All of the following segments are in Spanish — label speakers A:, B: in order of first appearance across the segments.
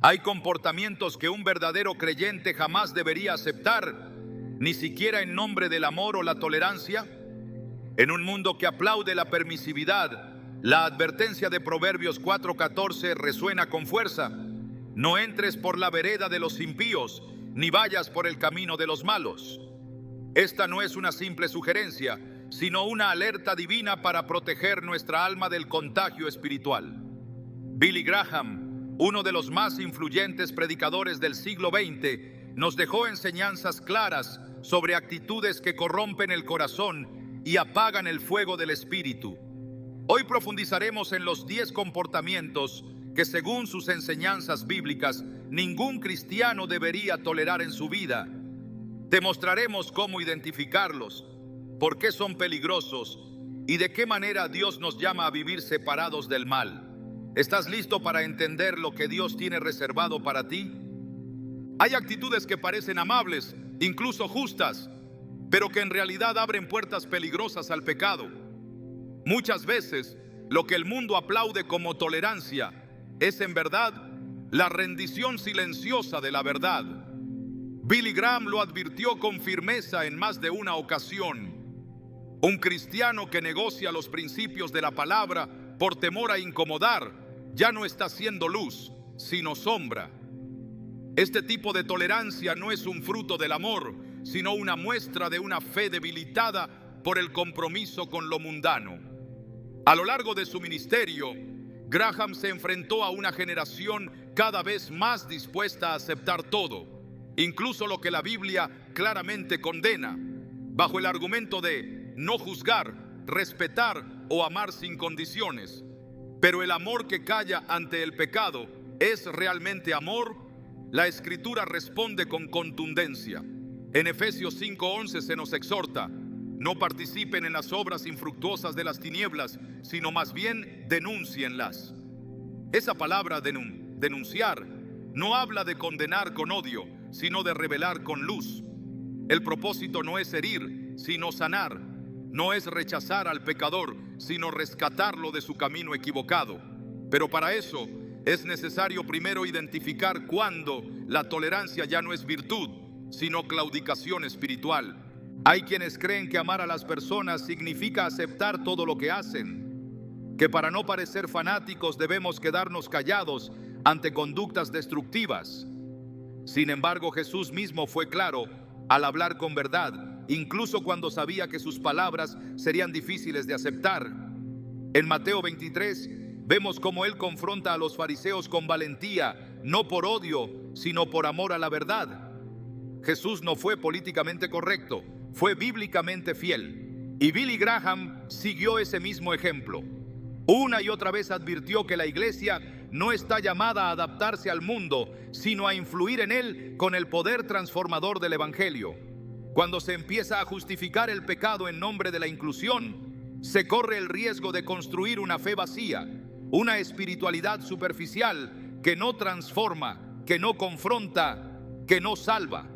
A: Hay comportamientos que un verdadero creyente jamás debería aceptar, ni siquiera en nombre del amor o la tolerancia. En un mundo que aplaude la permisividad, la advertencia de Proverbios 4:14 resuena con fuerza: no entres por la vereda de los impíos, ni vayas por el camino de los malos. Esta no es una simple sugerencia, sino una alerta divina para proteger nuestra alma del contagio espiritual. Billy Graham, uno de los más influyentes predicadores del siglo XX, nos dejó enseñanzas claras sobre actitudes que corrompen el corazón y apagan el fuego del espíritu. Hoy profundizaremos en los 10 comportamientos que, según sus enseñanzas bíblicas, ningún cristiano debería tolerar en su vida. Te mostraremos cómo identificarlos, por qué son peligrosos y de qué manera Dios nos llama a vivir separados del mal. ¿Estás listo para entender lo que Dios tiene reservado para ti? Hay actitudes que parecen amables, incluso justas, pero que en realidad abren puertas peligrosas al pecado. Muchas veces, lo que el mundo aplaude como tolerancia es en verdad la rendición silenciosa de la verdad. Billy Graham lo advirtió con firmeza en más de una ocasión. Un cristiano que negocia los principios de la palabra por temor a incomodar ya no está siendo luz, sino sombra. Este tipo de tolerancia no es un fruto del amor, sino una muestra de una fe debilitada por el compromiso con lo mundano. A lo largo de su ministerio, Graham se enfrentó a una generación cada vez más dispuesta a aceptar todo, incluso lo que la Biblia claramente condena, bajo el argumento de no juzgar, respetar o amar sin condiciones. Pero el amor que calla ante el pecado, ¿es realmente amor? La Escritura responde con contundencia. En Efesios 5:11 se nos exhorta: no participen en las obras infructuosas de las tinieblas, sino más bien denúncienlas. Esa palabra denunciar no habla de condenar con odio, sino de revelar con luz. El propósito no es herir, sino sanar. No es rechazar al pecador, sino rescatarlo de su camino equivocado. Pero para eso es necesario primero identificar cuándo la tolerancia ya no es virtud, sino claudicación espiritual. Hay quienes creen que amar a las personas significa aceptar todo lo que hacen, que para no parecer fanáticos debemos quedarnos callados ante conductas destructivas. Sin embargo, Jesús mismo fue claro al hablar con verdad, incluso cuando sabía que sus palabras serían difíciles de aceptar. En Mateo 23 vemos cómo Él confronta a los fariseos con valentía, no por odio, sino por amor a la verdad. Jesús no fue políticamente correcto, fue bíblicamente fiel. Y Billy Graham siguió ese mismo ejemplo. Una y otra vez advirtió que la iglesia no está llamada a adaptarse al mundo, sino a influir en él con el poder transformador del evangelio. Cuando se empieza a justificar el pecado en nombre de la inclusión, se corre el riesgo de construir una fe vacía, una espiritualidad superficial que no transforma, que no confronta, que no salva.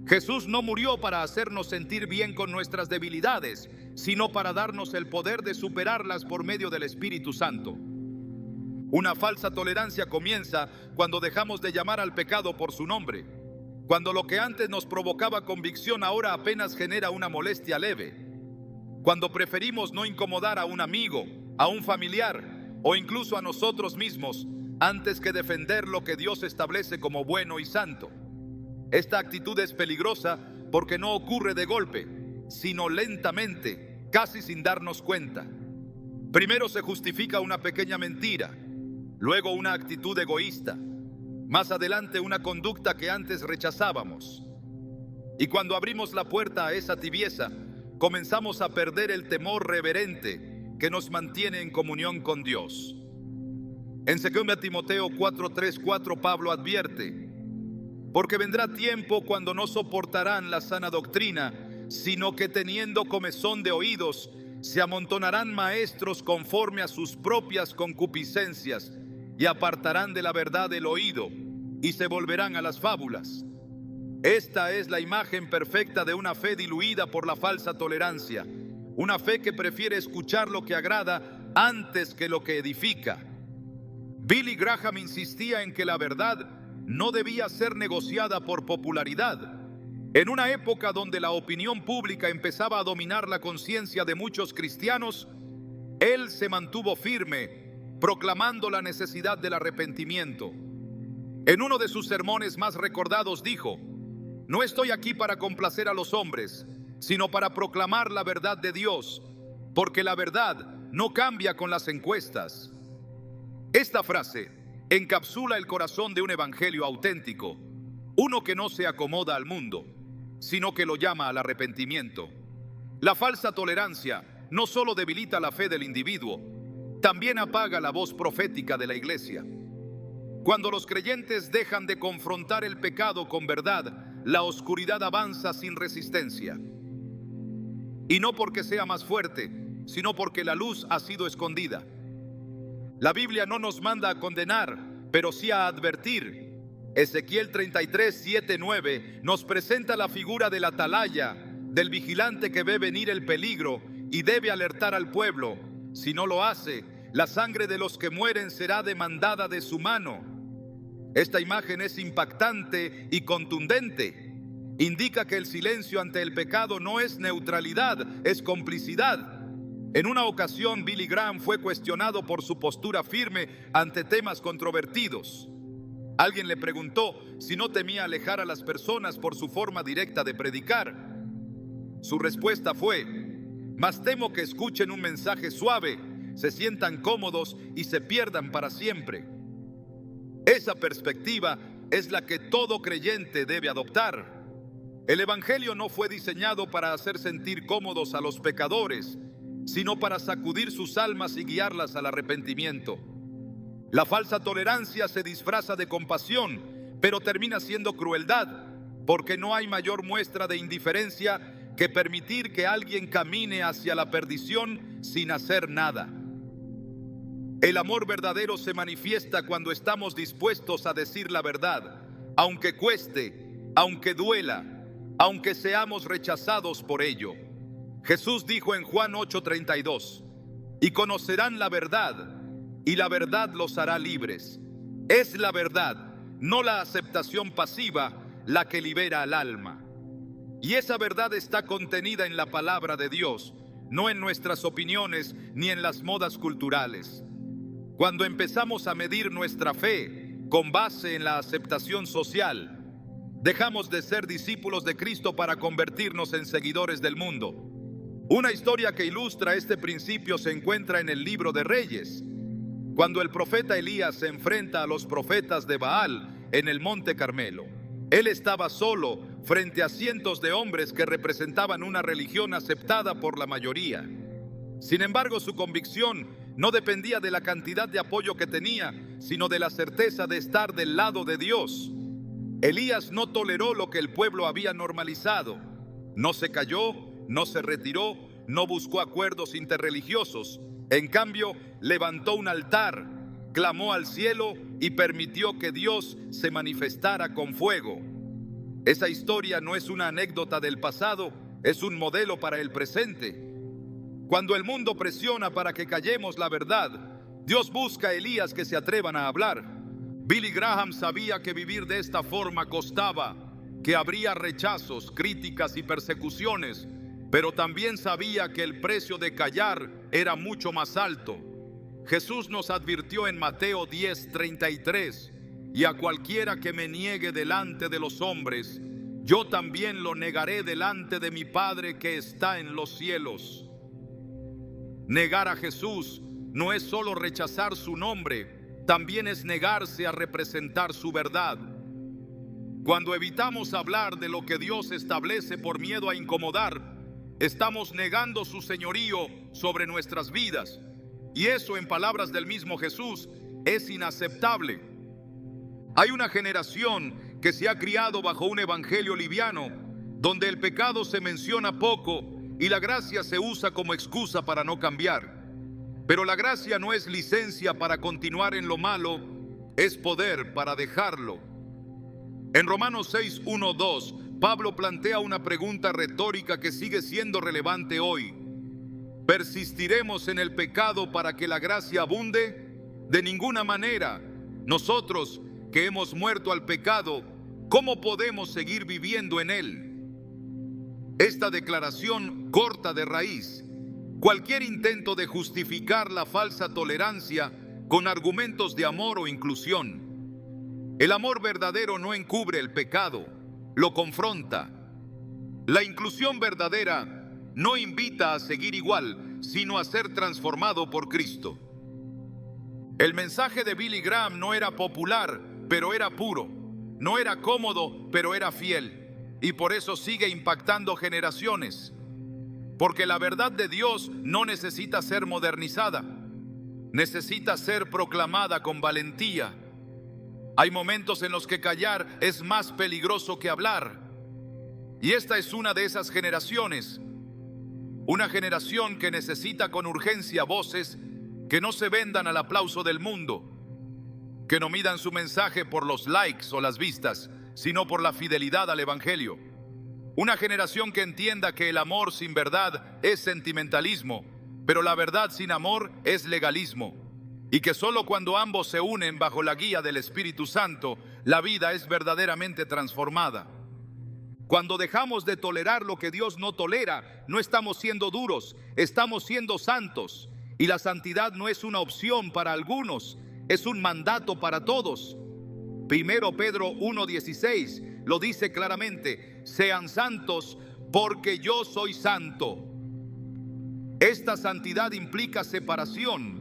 A: Jesús no murió para hacernos sentir bien con nuestras debilidades, sino para darnos el poder de superarlas por medio del Espíritu Santo. Una falsa tolerancia comienza cuando dejamos de llamar al pecado por su nombre, cuando lo que antes nos provocaba convicción ahora apenas genera una molestia leve, cuando preferimos no incomodar a un amigo, a un familiar o incluso a nosotros mismos antes que defender lo que Dios establece como bueno y santo. Esta actitud es peligrosa porque no ocurre de golpe, sino lentamente, casi sin darnos cuenta. Primero se justifica una pequeña mentira, luego una actitud egoísta, más adelante una conducta que antes rechazábamos. Y cuando abrimos la puerta a esa tibieza, comenzamos a perder el temor reverente que nos mantiene en comunión con Dios. En 2 Timoteo 4:3-4 Pablo advierte: porque vendrá tiempo cuando no soportarán la sana doctrina, sino que teniendo comezón de oídos, se amontonarán maestros conforme a sus propias concupiscencias, y apartarán de la verdad el oído, y se volverán a las fábulas. Esta es la imagen perfecta de una fe diluida por la falsa tolerancia, una fe que prefiere escuchar lo que agrada antes que lo que edifica. Billy Graham insistía en que la verdad no debía ser negociada por popularidad. En una época donde la opinión pública empezaba a dominar la conciencia de muchos cristianos, él se mantuvo firme, proclamando la necesidad del arrepentimiento. En uno de sus sermones más recordados dijo: "No estoy aquí para complacer a los hombres, sino para proclamar la verdad de Dios, porque la verdad no cambia con las encuestas". Esta frase encapsula el corazón de un evangelio auténtico, uno que no se acomoda al mundo, sino que lo llama al arrepentimiento. La falsa tolerancia no solo debilita la fe del individuo, también apaga la voz profética de la iglesia. Cuando los creyentes dejan de confrontar el pecado con verdad, la oscuridad avanza sin resistencia. Y no porque sea más fuerte, sino porque la luz ha sido escondida. La Biblia no nos manda a condenar, pero sí a advertir. Ezequiel 33, 7, 9 nos presenta la figura del atalaya, del vigilante que ve venir el peligro y debe alertar al pueblo. Si no lo hace, la sangre de los que mueren será demandada de su mano. Esta imagen es impactante y contundente. Indica que el silencio ante el pecado no es neutralidad, es complicidad. En una ocasión, Billy Graham fue cuestionado por su postura firme ante temas controvertidos. Alguien le preguntó si no temía alejar a las personas por su forma directa de predicar. Su respuesta fue: "Más temo que escuchen un mensaje suave, se sientan cómodos y se pierdan para siempre". Esa perspectiva es la que todo creyente debe adoptar. El Evangelio no fue diseñado para hacer sentir cómodos a los pecadores, sino para sacudir sus almas y guiarlas al arrepentimiento. La falsa tolerancia se disfraza de compasión, pero termina siendo crueldad, porque no hay mayor muestra de indiferencia que permitir que alguien camine hacia la perdición sin hacer nada. El amor verdadero se manifiesta cuando estamos dispuestos a decir la verdad, aunque cueste, aunque duela, aunque seamos rechazados por ello. Jesús dijo en Juan 8:32: "Y conocerán la verdad, y la verdad los hará libres". Es la verdad, no la aceptación pasiva, la que libera al alma. Y esa verdad está contenida en la palabra de Dios, no en nuestras opiniones ni en las modas culturales. Cuando empezamos a medir nuestra fe con base en la aceptación social, dejamos de ser discípulos de Cristo para convertirnos en seguidores del mundo. Una historia que ilustra este principio se encuentra en el libro de Reyes, cuando el profeta Elías se enfrenta a los profetas de Baal en el Monte Carmelo. Él estaba solo frente a cientos de hombres que representaban una religión aceptada por la mayoría. Sin embargo, su convicción no dependía de la cantidad de apoyo que tenía, sino de la certeza de estar del lado de Dios. Elías no toleró lo que el pueblo había normalizado. No se calló, no se retiró, no buscó acuerdos interreligiosos. En cambio, levantó un altar, clamó al cielo y permitió que Dios se manifestara con fuego. Esa historia no es una anécdota del pasado, es un modelo para el presente. Cuando el mundo presiona para que callemos la verdad, Dios busca a Elías que se atrevan a hablar. Billy Graham sabía que vivir de esta forma costaba, que habría rechazos, críticas y persecuciones, pero también sabía que el precio de callar era mucho más alto. Jesús nos advirtió en Mateo 10:33: "Y a cualquiera que me niegue delante de los hombres, yo también lo negaré delante de mi Padre que está en los cielos". Negar a Jesús no es solo rechazar su nombre, también es negarse a representar su verdad. Cuando evitamos hablar de lo que Dios establece por miedo a incomodar, estamos negando su señorío sobre nuestras vidas. Y eso, en palabras del mismo Jesús, es inaceptable. Hay una generación que se ha criado bajo un evangelio liviano, donde el pecado se menciona poco y la gracia se usa como excusa para no cambiar. Pero la gracia no es licencia para continuar en lo malo, es poder para dejarlo. En Romanos 6:1-2, Pablo plantea una pregunta retórica que sigue siendo relevante hoy. ¿Persistiremos en el pecado para que la gracia abunde? De ninguna manera. Nosotros que hemos muerto al pecado, ¿cómo podemos seguir viviendo en él? Esta declaración corta de raíz cualquier intento de justificar la falsa tolerancia con argumentos de amor o inclusión. El amor verdadero no encubre el pecado, lo confronta. La inclusión verdadera no invita a seguir igual, sino a ser transformado por Cristo. El mensaje de Billy Graham no era popular, pero era puro. No era cómodo, pero era fiel. Y por eso sigue impactando generaciones. Porque la verdad de Dios no necesita ser modernizada. Necesita ser proclamada con valentía. Hay momentos en los que callar es más peligroso que hablar. Y esta es una de esas generaciones. Una generación que necesita con urgencia voces que no se vendan al aplauso del mundo, que no midan su mensaje por los likes o las vistas, sino por la fidelidad al Evangelio. Una generación que entienda que el amor sin verdad es sentimentalismo, pero la verdad sin amor es legalismo, y que solo cuando ambos se unen bajo la guía del Espíritu Santo, la vida es verdaderamente transformada. Cuando dejamos de tolerar lo que Dios no tolera, no estamos siendo duros, estamos siendo santos. Y la santidad no es una opción para algunos, es un mandato para todos. Primero Pedro 1:16 lo dice claramente: sean santos porque yo soy santo. Esta santidad implica separación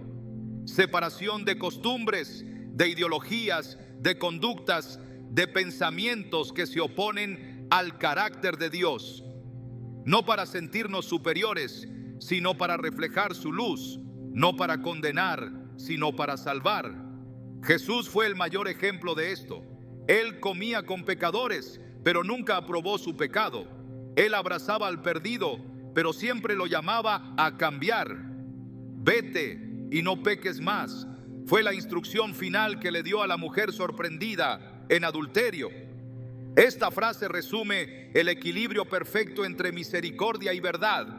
A: de costumbres, de ideologías, de conductas, de pensamientos que se oponen al carácter de Dios. No para sentirnos superiores, sino para reflejar su luz. No para condenar, sino para salvar. Jesús fue el mayor ejemplo de esto. Él comía con pecadores, pero nunca aprobó su pecado. Él abrazaba al perdido, pero siempre lo llamaba a cambiar. Vete y no peques más. Fue la instrucción final que le dio a la mujer sorprendida en adulterio. Esta frase resume el equilibrio perfecto entre misericordia y verdad.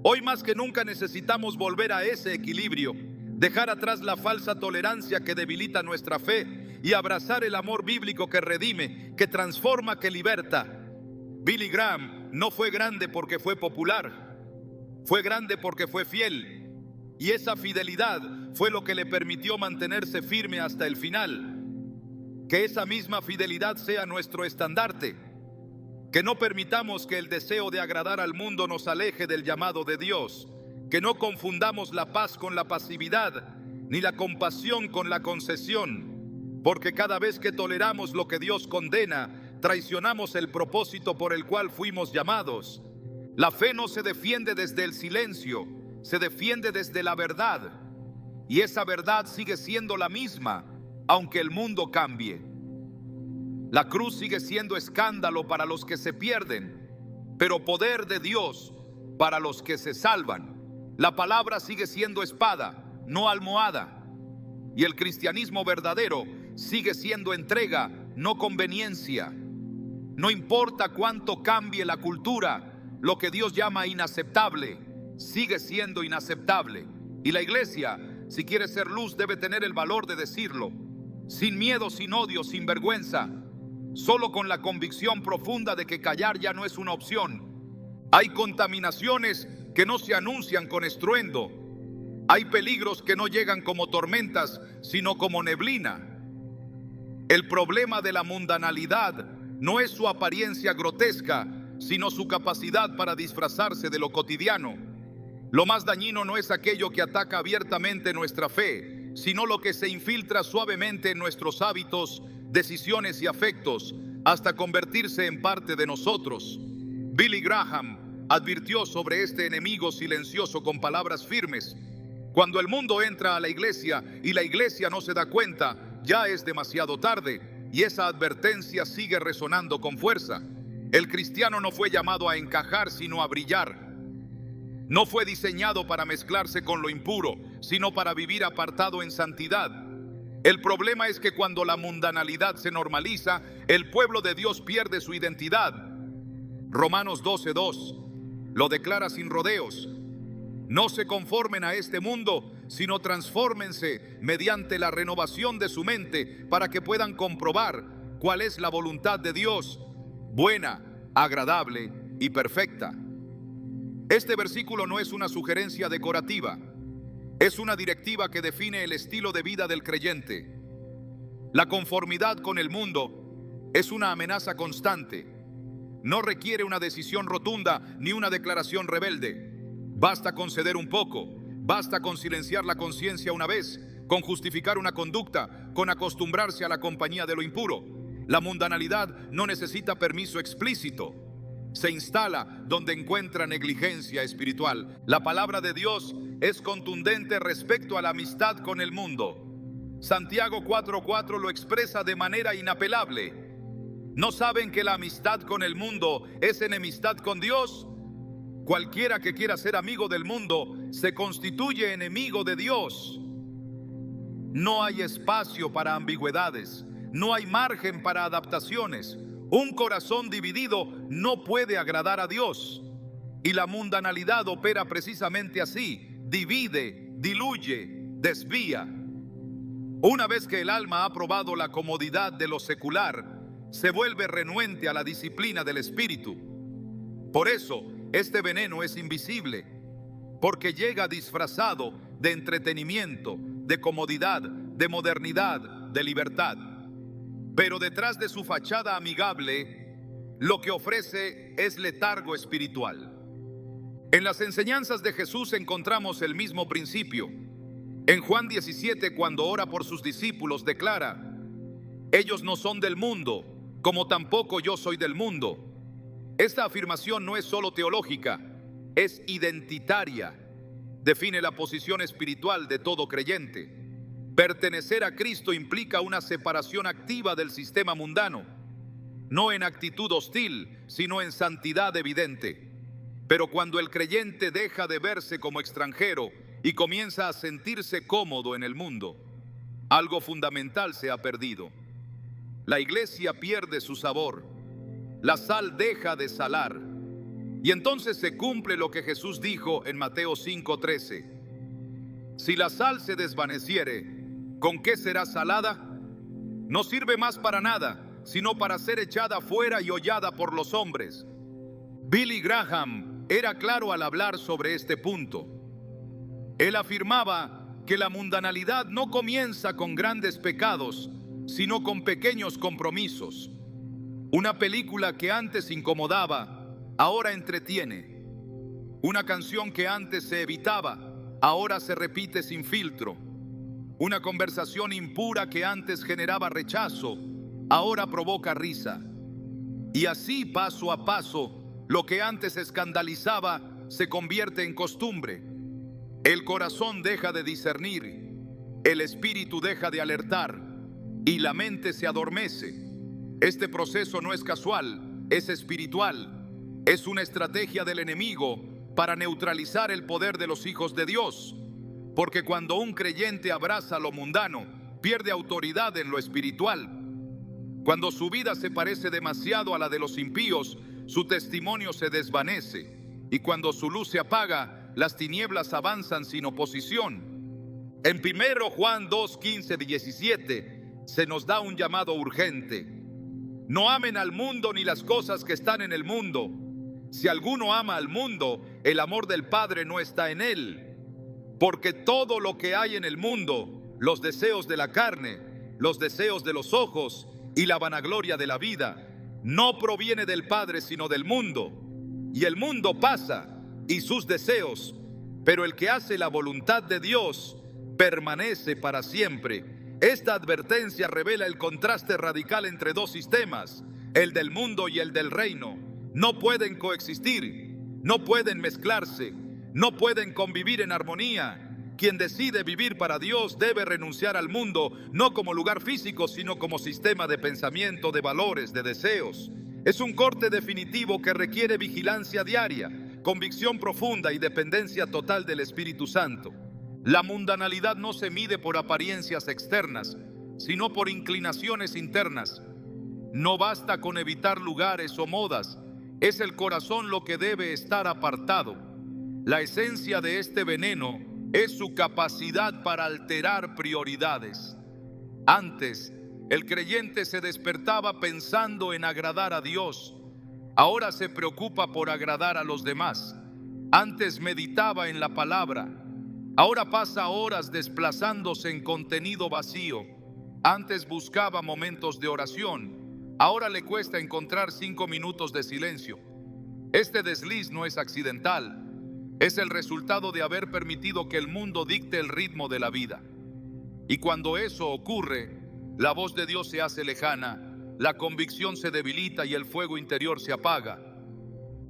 A: Hoy más que nunca necesitamos volver a ese equilibrio, dejar atrás la falsa tolerancia que debilita nuestra fe y abrazar el amor bíblico que redime, que transforma, que liberta. Billy Graham no fue grande porque fue popular, fue grande porque fue fiel, y esa fidelidad fue lo que le permitió mantenerse firme hasta el final. Que esa misma fidelidad sea nuestro estandarte. Que no permitamos que el deseo de agradar al mundo nos aleje del llamado de Dios. Que no confundamos la paz con la pasividad, ni la compasión con la concesión. Porque cada vez que toleramos lo que Dios condena, traicionamos el propósito por el cual fuimos llamados. La fe no se defiende desde el silencio, se defiende desde la verdad. Y esa verdad sigue siendo la misma, aunque el mundo cambie. La cruz sigue siendo escándalo para los que se pierden, pero poder de Dios para los que se salvan. La palabra sigue siendo espada, no almohada. Y el cristianismo verdadero sigue siendo entrega, no conveniencia. No importa cuánto cambie la cultura, lo que Dios llama inaceptable, sigue siendo inaceptable. Y la iglesia, si quiere ser luz, debe tener el valor de decirlo, sin miedo, sin odio, sin vergüenza. Solo con la convicción profunda de que callar ya no es una opción. Hay contaminaciones que no se anuncian con estruendo. Hay peligros que no llegan como tormentas, sino como neblina. El problema de la mundanalidad no es su apariencia grotesca, sino su capacidad para disfrazarse de lo cotidiano. Lo más dañino no es aquello que ataca abiertamente nuestra fe, sino lo que se infiltra suavemente en nuestros hábitos, decisiones y afectos, hasta convertirse en parte de nosotros. Billy Graham advirtió sobre este enemigo silencioso con palabras firmes. Cuando el mundo entra a la iglesia y la iglesia no se da cuenta, ya es demasiado tarde, y esa advertencia sigue resonando con fuerza. El cristiano no fue llamado a encajar, sino a brillar. No fue diseñado para mezclarse con lo impuro, sino para vivir apartado en santidad. El problema es que cuando la mundanalidad se normaliza, el pueblo de Dios pierde su identidad. Romanos 12:2 lo declara sin rodeos. No se conformen a este mundo, sino transfórmense mediante la renovación de su mente para que puedan comprobar cuál es la voluntad de Dios, buena, agradable y perfecta. Este versículo no es una sugerencia decorativa, es una directiva que define el estilo de vida del creyente. La conformidad con el mundo es una amenaza constante. No requiere una decisión rotunda ni una declaración rebelde. Basta con ceder un poco, basta con silenciar la conciencia una vez, con justificar una conducta, con acostumbrarse a la compañía de lo impuro. La mundanalidad no necesita permiso explícito. Se instala donde encuentra negligencia espiritual. La palabra de Dios es contundente respecto a la amistad con el mundo. Santiago 4:4 lo expresa de manera inapelable. ¿No saben que la amistad con el mundo es enemistad con Dios? Cualquiera que quiera ser amigo del mundo se constituye enemigo de Dios. No hay espacio para ambigüedades, no hay margen para adaptaciones. Un corazón dividido no puede agradar a Dios. Y la mundanalidad opera precisamente así: divide, diluye, desvía. Una vez que el alma ha probado la comodidad de lo secular, se vuelve renuente a la disciplina del espíritu. Por eso, este veneno es invisible, porque llega disfrazado de entretenimiento, de comodidad, de modernidad, de libertad. Pero detrás de su fachada amigable, lo que ofrece es letargo espiritual. En las enseñanzas de Jesús encontramos el mismo principio. En Juan 17, cuando ora por sus discípulos, declara: ellos no son del mundo, como tampoco yo soy del mundo. Esta afirmación no es solo teológica, es identitaria. Define la posición espiritual de todo creyente. Pertenecer a Cristo implica una separación activa del sistema mundano, no en actitud hostil, sino en santidad evidente. Pero cuando el creyente deja de verse como extranjero y comienza a sentirse cómodo en el mundo, algo fundamental se ha perdido. La iglesia pierde su sabor. La sal deja de salar. Y entonces se cumple lo que Jesús dijo en Mateo 5:13. Si la sal se desvaneciere, ¿con qué será salada? No sirve más para nada, sino para ser echada fuera y hollada por los hombres. Billy Graham era claro al hablar sobre este punto. Él afirmaba que la mundanalidad no comienza con grandes pecados, sino con pequeños compromisos. Una película que antes incomodaba, ahora entretiene. Una canción que antes se evitaba, ahora se repite sin filtro. Una conversación impura que antes generaba rechazo, ahora provoca risa. Y así, paso a paso, lo que antes escandalizaba se convierte en costumbre. El corazón deja de discernir, el espíritu deja de alertar y la mente se adormece. Este proceso no es casual, es espiritual. Es una estrategia del enemigo para neutralizar el poder de los hijos de Dios. Porque cuando un creyente abraza lo mundano, pierde autoridad en lo espiritual. Cuando su vida se parece demasiado a la de los impíos, su testimonio se desvanece. Y cuando su luz se apaga, las tinieblas avanzan sin oposición. En 1 Juan 2, 15 y 17 se nos da un llamado urgente. No amen al mundo ni las cosas que están en el mundo. Si alguno ama al mundo, el amor del Padre no está en él. Porque todo lo que hay en el mundo, los deseos de la carne, los deseos de los ojos y la vanagloria de la vida, no proviene del Padre sino del mundo. Y el mundo pasa y sus deseos, pero el que hace la voluntad de Dios permanece para siempre. Esta advertencia revela el contraste radical entre dos sistemas, el del mundo y el del reino. No pueden coexistir, no pueden mezclarse, no pueden convivir en armonía. Quien decide vivir para Dios debe renunciar al mundo, no como lugar físico, sino como sistema de pensamiento, de valores, de deseos. Es un corte definitivo que requiere vigilancia diaria, convicción profunda y dependencia total del Espíritu Santo. La mundanalidad no se mide por apariencias externas, sino por inclinaciones internas. No basta con evitar lugares o modas, es el corazón lo que debe estar apartado. La esencia de este veneno es su capacidad para alterar prioridades. Antes, el creyente se despertaba pensando en agradar a Dios. Ahora se preocupa por agradar a los demás. Antes meditaba en la palabra. Ahora pasa horas desplazándose en contenido vacío. Antes buscaba momentos de oración. Ahora le cuesta encontrar 5 minutos de silencio. Este desliz no es accidental. Es el resultado de haber permitido que el mundo dicte el ritmo de la vida. Y cuando eso ocurre, la voz de Dios se hace lejana, la convicción se debilita y el fuego interior se apaga.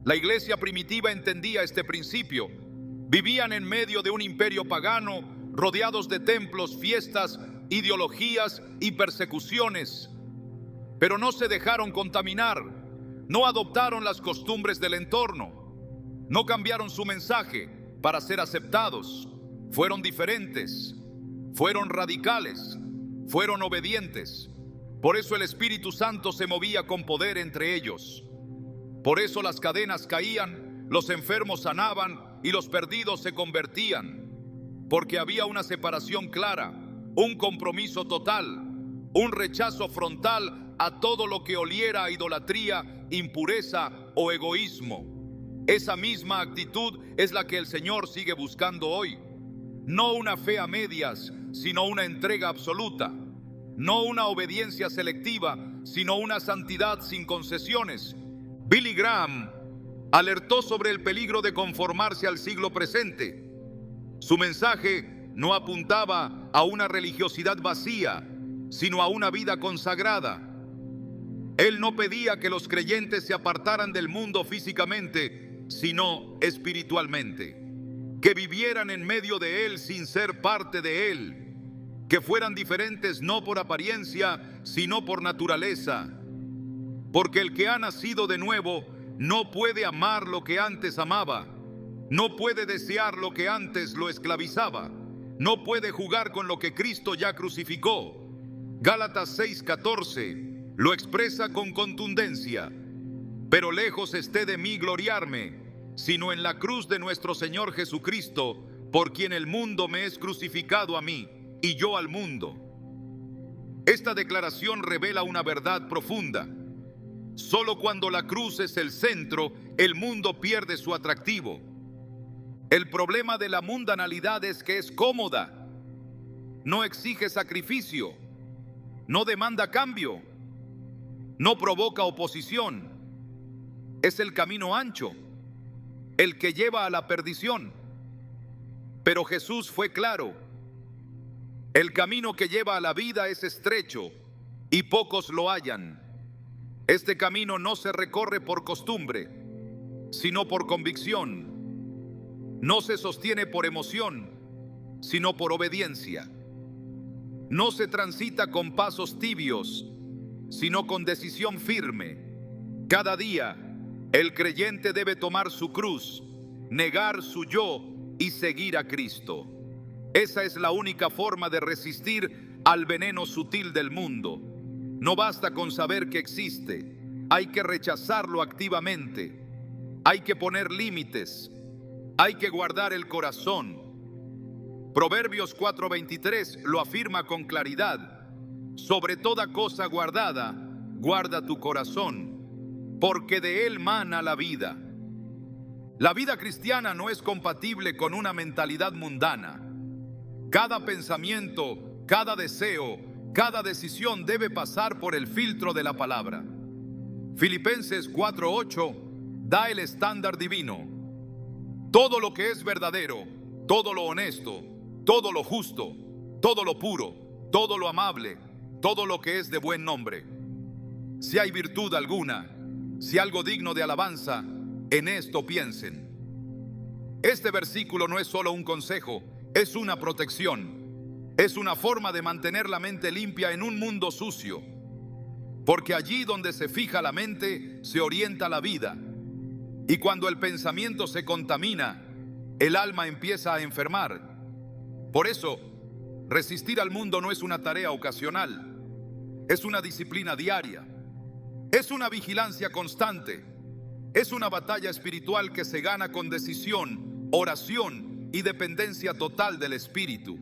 A: La iglesia primitiva entendía este principio. Vivían en medio de un imperio pagano, rodeados de templos, fiestas, ideologías y persecuciones. Pero no se dejaron contaminar, no adoptaron las costumbres del entorno, no cambiaron su mensaje para ser aceptados. Fueron diferentes, fueron radicales, fueron obedientes. Por eso el Espíritu Santo se movía con poder entre ellos. Por eso las cadenas caían, los enfermos sanaban y los perdidos se convertían. Porque había una separación clara, un compromiso total, un rechazo frontal a todo lo que oliera a idolatría, impureza o egoísmo. Esa misma actitud es la que el Señor sigue buscando hoy. No una fe a medias, sino una entrega absoluta. No una obediencia selectiva, sino una santidad sin concesiones. Billy Graham alertó sobre el peligro de conformarse al siglo presente. Su mensaje no apuntaba a una religiosidad vacía, sino a una vida consagrada. Él no pedía que los creyentes se apartaran del mundo físicamente, sino espiritualmente. Que vivieran en medio de él sin ser parte de él. Que fueran diferentes no por apariencia, sino por naturaleza. Porque el que ha nacido de nuevo no puede amar lo que antes amaba. No puede desear lo que antes lo esclavizaba. No puede jugar con lo que Cristo ya crucificó. Gálatas 6:14 lo expresa con contundencia. Pero lejos esté de mí gloriarme, sino en la cruz de nuestro Señor Jesucristo, por quien el mundo me es crucificado a mí, y yo al mundo. Esta declaración revela una verdad profunda. Solo cuando la cruz es el centro, el mundo pierde su atractivo. El problema de la mundanalidad es que es cómoda, no exige sacrificio, no demanda cambio, no provoca oposición. Es el camino ancho, el que lleva a la perdición. Pero Jesús fue claro. El camino que lleva a la vida es estrecho y pocos lo hallan. Este camino no se recorre por costumbre, sino por convicción. No se sostiene por emoción, sino por obediencia. No se transita con pasos tibios, sino con decisión firme. Cada día, el creyente debe tomar su cruz, negar su yo y seguir a Cristo. Esa es la única forma de resistir al veneno sutil del mundo. No basta con saber que existe, hay que rechazarlo activamente. Hay que poner límites, hay que guardar el corazón. Proverbios 4:23 lo afirma con claridad. Sobre toda cosa guardada, guarda tu corazón, porque de él mana la vida. La vida cristiana no es compatible con una mentalidad mundana. Cada pensamiento, cada deseo, cada decisión debe pasar por el filtro de la palabra. Filipenses 4:8 da el estándar divino. Todo lo que es verdadero, todo lo honesto, todo lo justo, todo lo puro, todo lo amable, todo lo que es de buen nombre. Si hay virtud alguna, si algo digno de alabanza, en esto piensen. Este versículo no es solo un consejo, es una protección. Es una forma de mantener la mente limpia en un mundo sucio. Porque allí donde se fija la mente, se orienta la vida. Y cuando el pensamiento se contamina, el alma empieza a enfermar. Por eso, resistir al mundo no es una tarea ocasional, es una disciplina diaria, es una vigilancia constante, es una batalla espiritual que se gana con decisión, oración y dependencia total del Espíritu.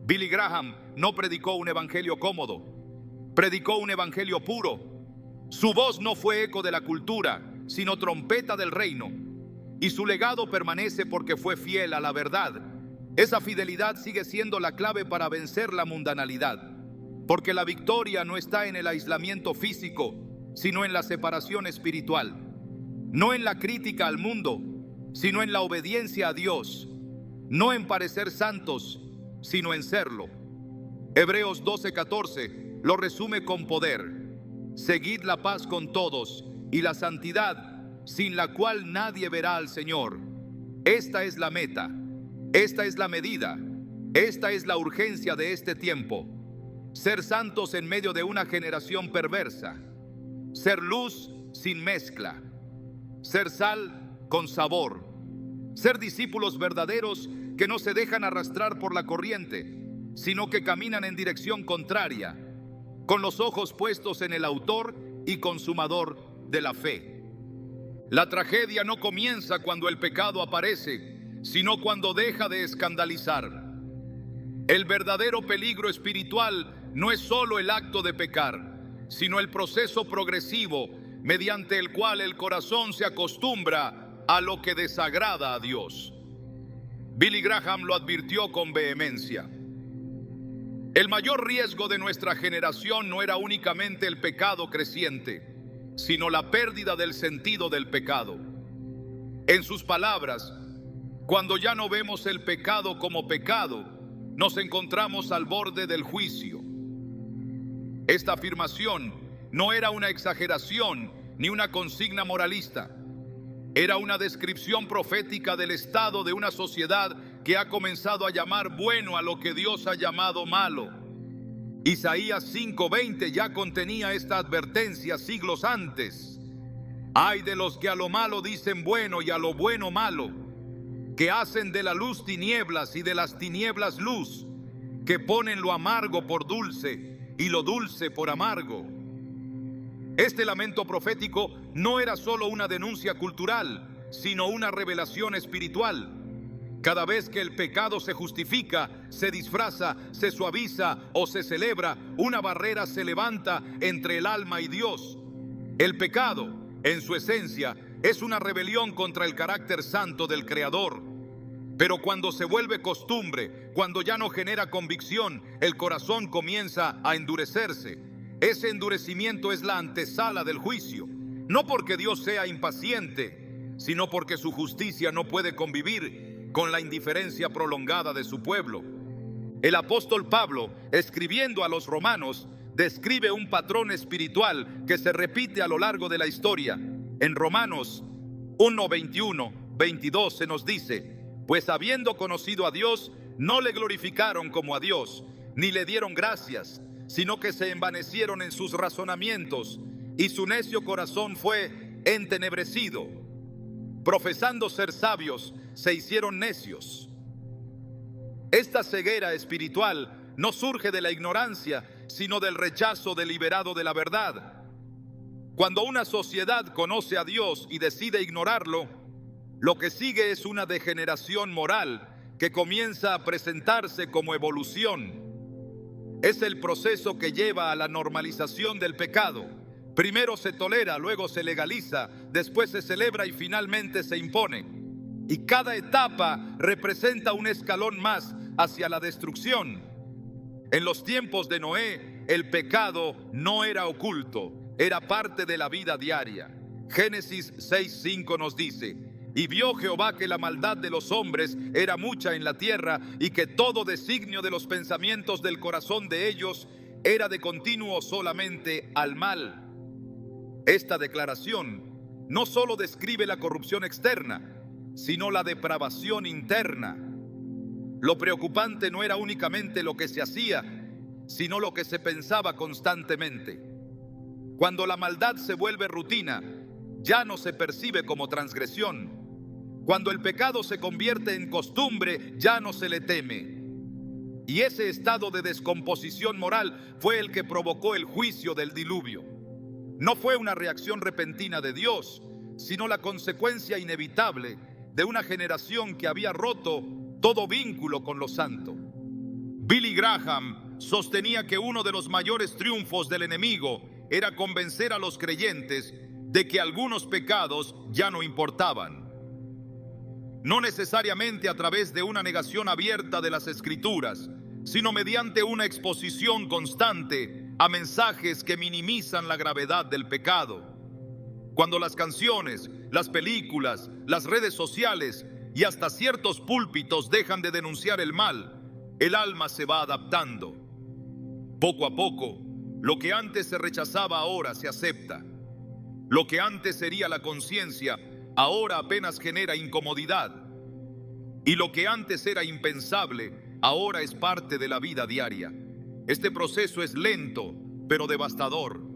A: Billy Graham no predicó un evangelio cómodo, predicó un evangelio puro. Su voz no fue eco de la cultura, sino trompeta del reino. Y su legado permanece porque fue fiel a la verdad. Esa fidelidad sigue siendo la clave para vencer la mundanalidad. Porque la victoria no está en el aislamiento físico, sino en la separación espiritual. No en la crítica al mundo, sino en la obediencia a Dios. No en parecer santos, sino en serlo. Hebreos 12:14 lo resume con poder. Seguid la paz con todos y la santidad, sin la cual nadie verá al Señor. Esta es la meta, esta es la medida, esta es la urgencia de este tiempo. Ser santos en medio de una generación perversa. Ser luz sin mezcla. Ser sal con sabor. Ser discípulos verdaderos que no se dejan arrastrar por la corriente, sino que caminan en dirección contraria, con los ojos puestos en el autor y consumador de la fe. La tragedia no comienza cuando el pecado aparece, sino cuando deja de escandalizar. El verdadero peligro espiritual no es solo el acto de pecar, sino el proceso progresivo mediante el cual el corazón se acostumbra a lo que desagrada a Dios. Billy Graham lo advirtió con vehemencia. El mayor riesgo de nuestra generación no era únicamente el pecado creciente, sino la pérdida del sentido del pecado. En sus palabras, cuando ya no vemos el pecado como pecado, nos encontramos al borde del juicio. Esta afirmación no era una exageración ni una consigna moralista. Era una descripción profética del estado de una sociedad que ha comenzado a llamar bueno a lo que Dios ha llamado malo. Isaías 5:20 ya contenía esta advertencia siglos antes. Ay de los que a lo malo dicen bueno y a lo bueno malo, que hacen de la luz tinieblas y de las tinieblas luz, que ponen lo amargo por dulce y lo dulce por amargo. Este lamento profético no era solo una denuncia cultural, sino una revelación espiritual. Cada vez que el pecado se justifica, se disfraza, se suaviza o se celebra, una barrera se levanta entre el alma y Dios. El pecado, en su esencia, es una rebelión contra el carácter santo del Creador. Pero cuando se vuelve costumbre, cuando ya no genera convicción, el corazón comienza a endurecerse. Ese endurecimiento es la antesala del juicio, no porque Dios sea impaciente, sino porque su justicia no puede convivir con la indiferencia prolongada de su pueblo. El apóstol Pablo, escribiendo a los romanos, describe un patrón espiritual que se repite a lo largo de la historia. En Romanos 1, 21, 22 se nos dice: pues habiendo conocido a Dios, no le glorificaron como a Dios, ni le dieron gracias, sino que se envanecieron en sus razonamientos, y su necio corazón fue entenebrecido. Profesando ser sabios, se hicieron necios. Esta ceguera espiritual no surge de la ignorancia, sino del rechazo deliberado de la verdad. Cuando una sociedad conoce a Dios y decide ignorarlo, lo que sigue es una degeneración moral que comienza a presentarse como evolución. Es el proceso que lleva a la normalización del pecado. Primero se tolera, luego se legaliza, después se celebra y finalmente se impone. Y cada etapa representa un escalón más hacia la destrucción. En los tiempos de Noé, el pecado no era oculto, era parte de la vida diaria. Génesis 6:5 nos dice: y vio Jehová que la maldad de los hombres era mucha en la tierra, y que todo designio de los pensamientos del corazón de ellos era de continuo solamente al mal. Esta declaración no solo describe la corrupción externa, sino la depravación interna. Lo preocupante no era únicamente lo que se hacía, sino lo que se pensaba constantemente. Cuando la maldad se vuelve rutina, ya no se percibe como transgresión. Cuando el pecado se convierte en costumbre, ya no se le teme. Y ese estado de descomposición moral fue el que provocó el juicio del diluvio. No fue una reacción repentina de Dios, sino la consecuencia inevitable de una generación que había roto todo vínculo con lo santo. Billy Graham sostenía que uno de los mayores triunfos del enemigo era convencer a los creyentes de que algunos pecados ya no importaban. No necesariamente a través de una negación abierta de las Escrituras, sino mediante una exposición constante a mensajes que minimizan la gravedad del pecado. Cuando las canciones, las películas, las redes sociales y hasta ciertos púlpitos dejan de denunciar el mal, el alma se va adaptando. Poco a poco, lo que antes se rechazaba ahora se acepta. Lo que antes sería la conciencia, ahora apenas genera incomodidad. Y lo que antes era impensable, ahora es parte de la vida diaria. Este proceso es lento, pero devastador.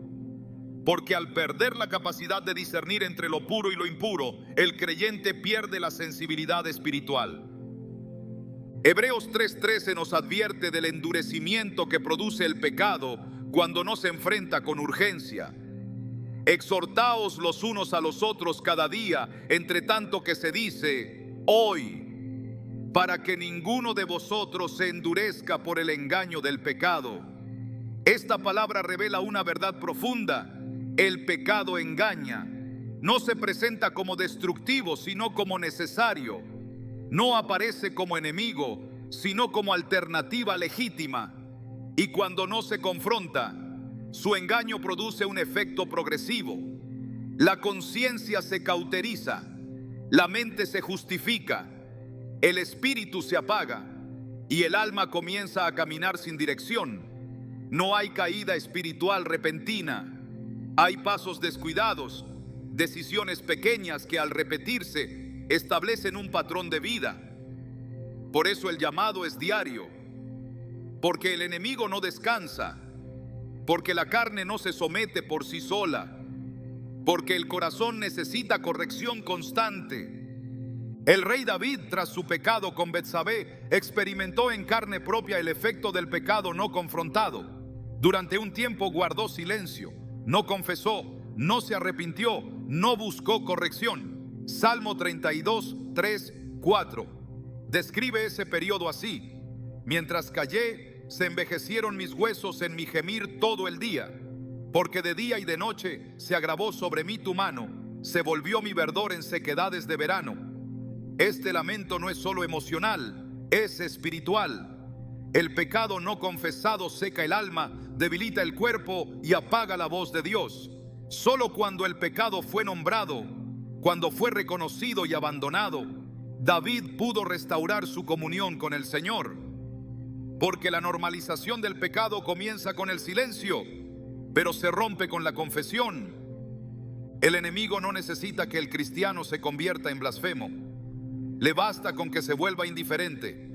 A: Porque al perder la capacidad de discernir entre lo puro y lo impuro, el creyente pierde la sensibilidad espiritual. Hebreos 3:13 nos advierte del endurecimiento que produce el pecado cuando no se enfrenta con urgencia. Exhortaos los unos a los otros cada día, entre tanto que se dice hoy, para que ninguno de vosotros se endurezca por el engaño del pecado. Esta palabra revela una verdad profunda. El pecado engaña, no se presenta como destructivo, sino como necesario. No aparece como enemigo, sino como alternativa legítima. Y cuando no se confronta, su engaño produce un efecto progresivo. La conciencia se cauteriza, la mente se justifica, el espíritu se apaga y el alma comienza a caminar sin dirección. No hay caída espiritual repentina. Hay pasos descuidados, decisiones pequeñas que al repetirse establecen un patrón de vida. Por eso el llamado es diario, porque el enemigo no descansa, porque la carne no se somete por sí sola, porque el corazón necesita corrección constante. El rey David, tras su pecado con Betsabé, experimentó en carne propia el efecto del pecado no confrontado. Durante un tiempo guardó silencio. No confesó, no se arrepintió, no buscó corrección. Salmo 32, 3, 4. Describe ese periodo así: mientras callé, se envejecieron mis huesos en mi gemir todo el día, porque de día y de noche se agravó sobre mí tu mano, se volvió mi verdor en sequedades de verano. Este lamento no es solo emocional, es espiritual. El pecado no confesado seca el alma, debilita el cuerpo y apaga la voz de Dios. Solo cuando el pecado fue nombrado, cuando fue reconocido y abandonado, David pudo restaurar su comunión con el Señor. Porque la normalización del pecado comienza con el silencio, pero se rompe con la confesión. El enemigo no necesita que el cristiano se convierta en blasfemo. Le basta con que se vuelva indiferente.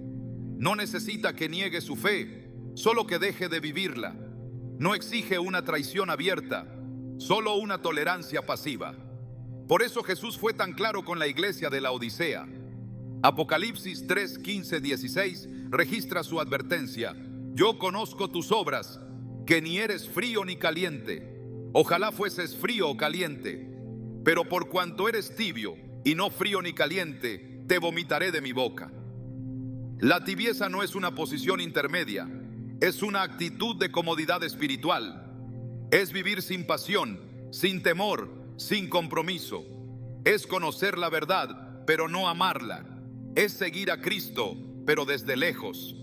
A: No necesita que niegue su fe, solo que deje de vivirla. No exige una traición abierta, solo una tolerancia pasiva. Por eso Jesús fue tan claro con la iglesia de la Odisea. Apocalipsis 3, 15, 16 registra su advertencia: yo conozco tus obras, que ni eres frío ni caliente. Ojalá fueses frío o caliente, pero por cuanto eres tibio y no frío ni caliente, te vomitaré de mi boca. La tibieza no es una posición intermedia, es una actitud de comodidad espiritual. Es vivir sin pasión, sin temor, sin compromiso. Es conocer la verdad, pero no amarla. Es seguir a Cristo, pero desde lejos.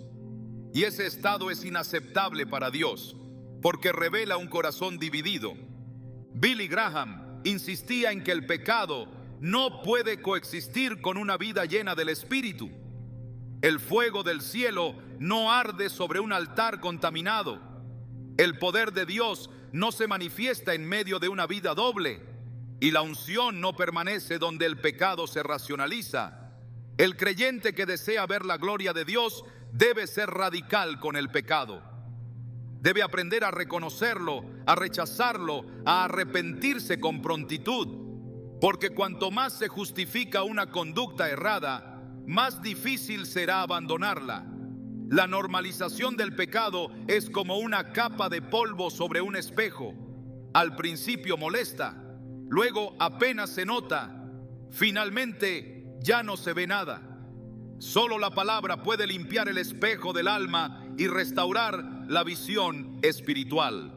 A: Y ese estado es inaceptable para Dios, porque revela un corazón dividido. Billy Graham insistía en que el pecado no puede coexistir con una vida llena del Espíritu. El fuego del cielo no arde sobre un altar contaminado. El poder de Dios no se manifiesta en medio de una vida doble. Y la unción no permanece donde el pecado se racionaliza. El creyente que desea ver la gloria de Dios debe ser radical con el pecado. Debe aprender a reconocerlo, a rechazarlo, a arrepentirse con prontitud. Porque cuanto más se justifica una conducta errada, más difícil será abandonarla. La normalización del pecado es como una capa de polvo sobre un espejo. Al principio molesta, luego apenas se nota, finalmente ya no se ve nada. Solo la palabra puede limpiar el espejo del alma y restaurar la visión espiritual.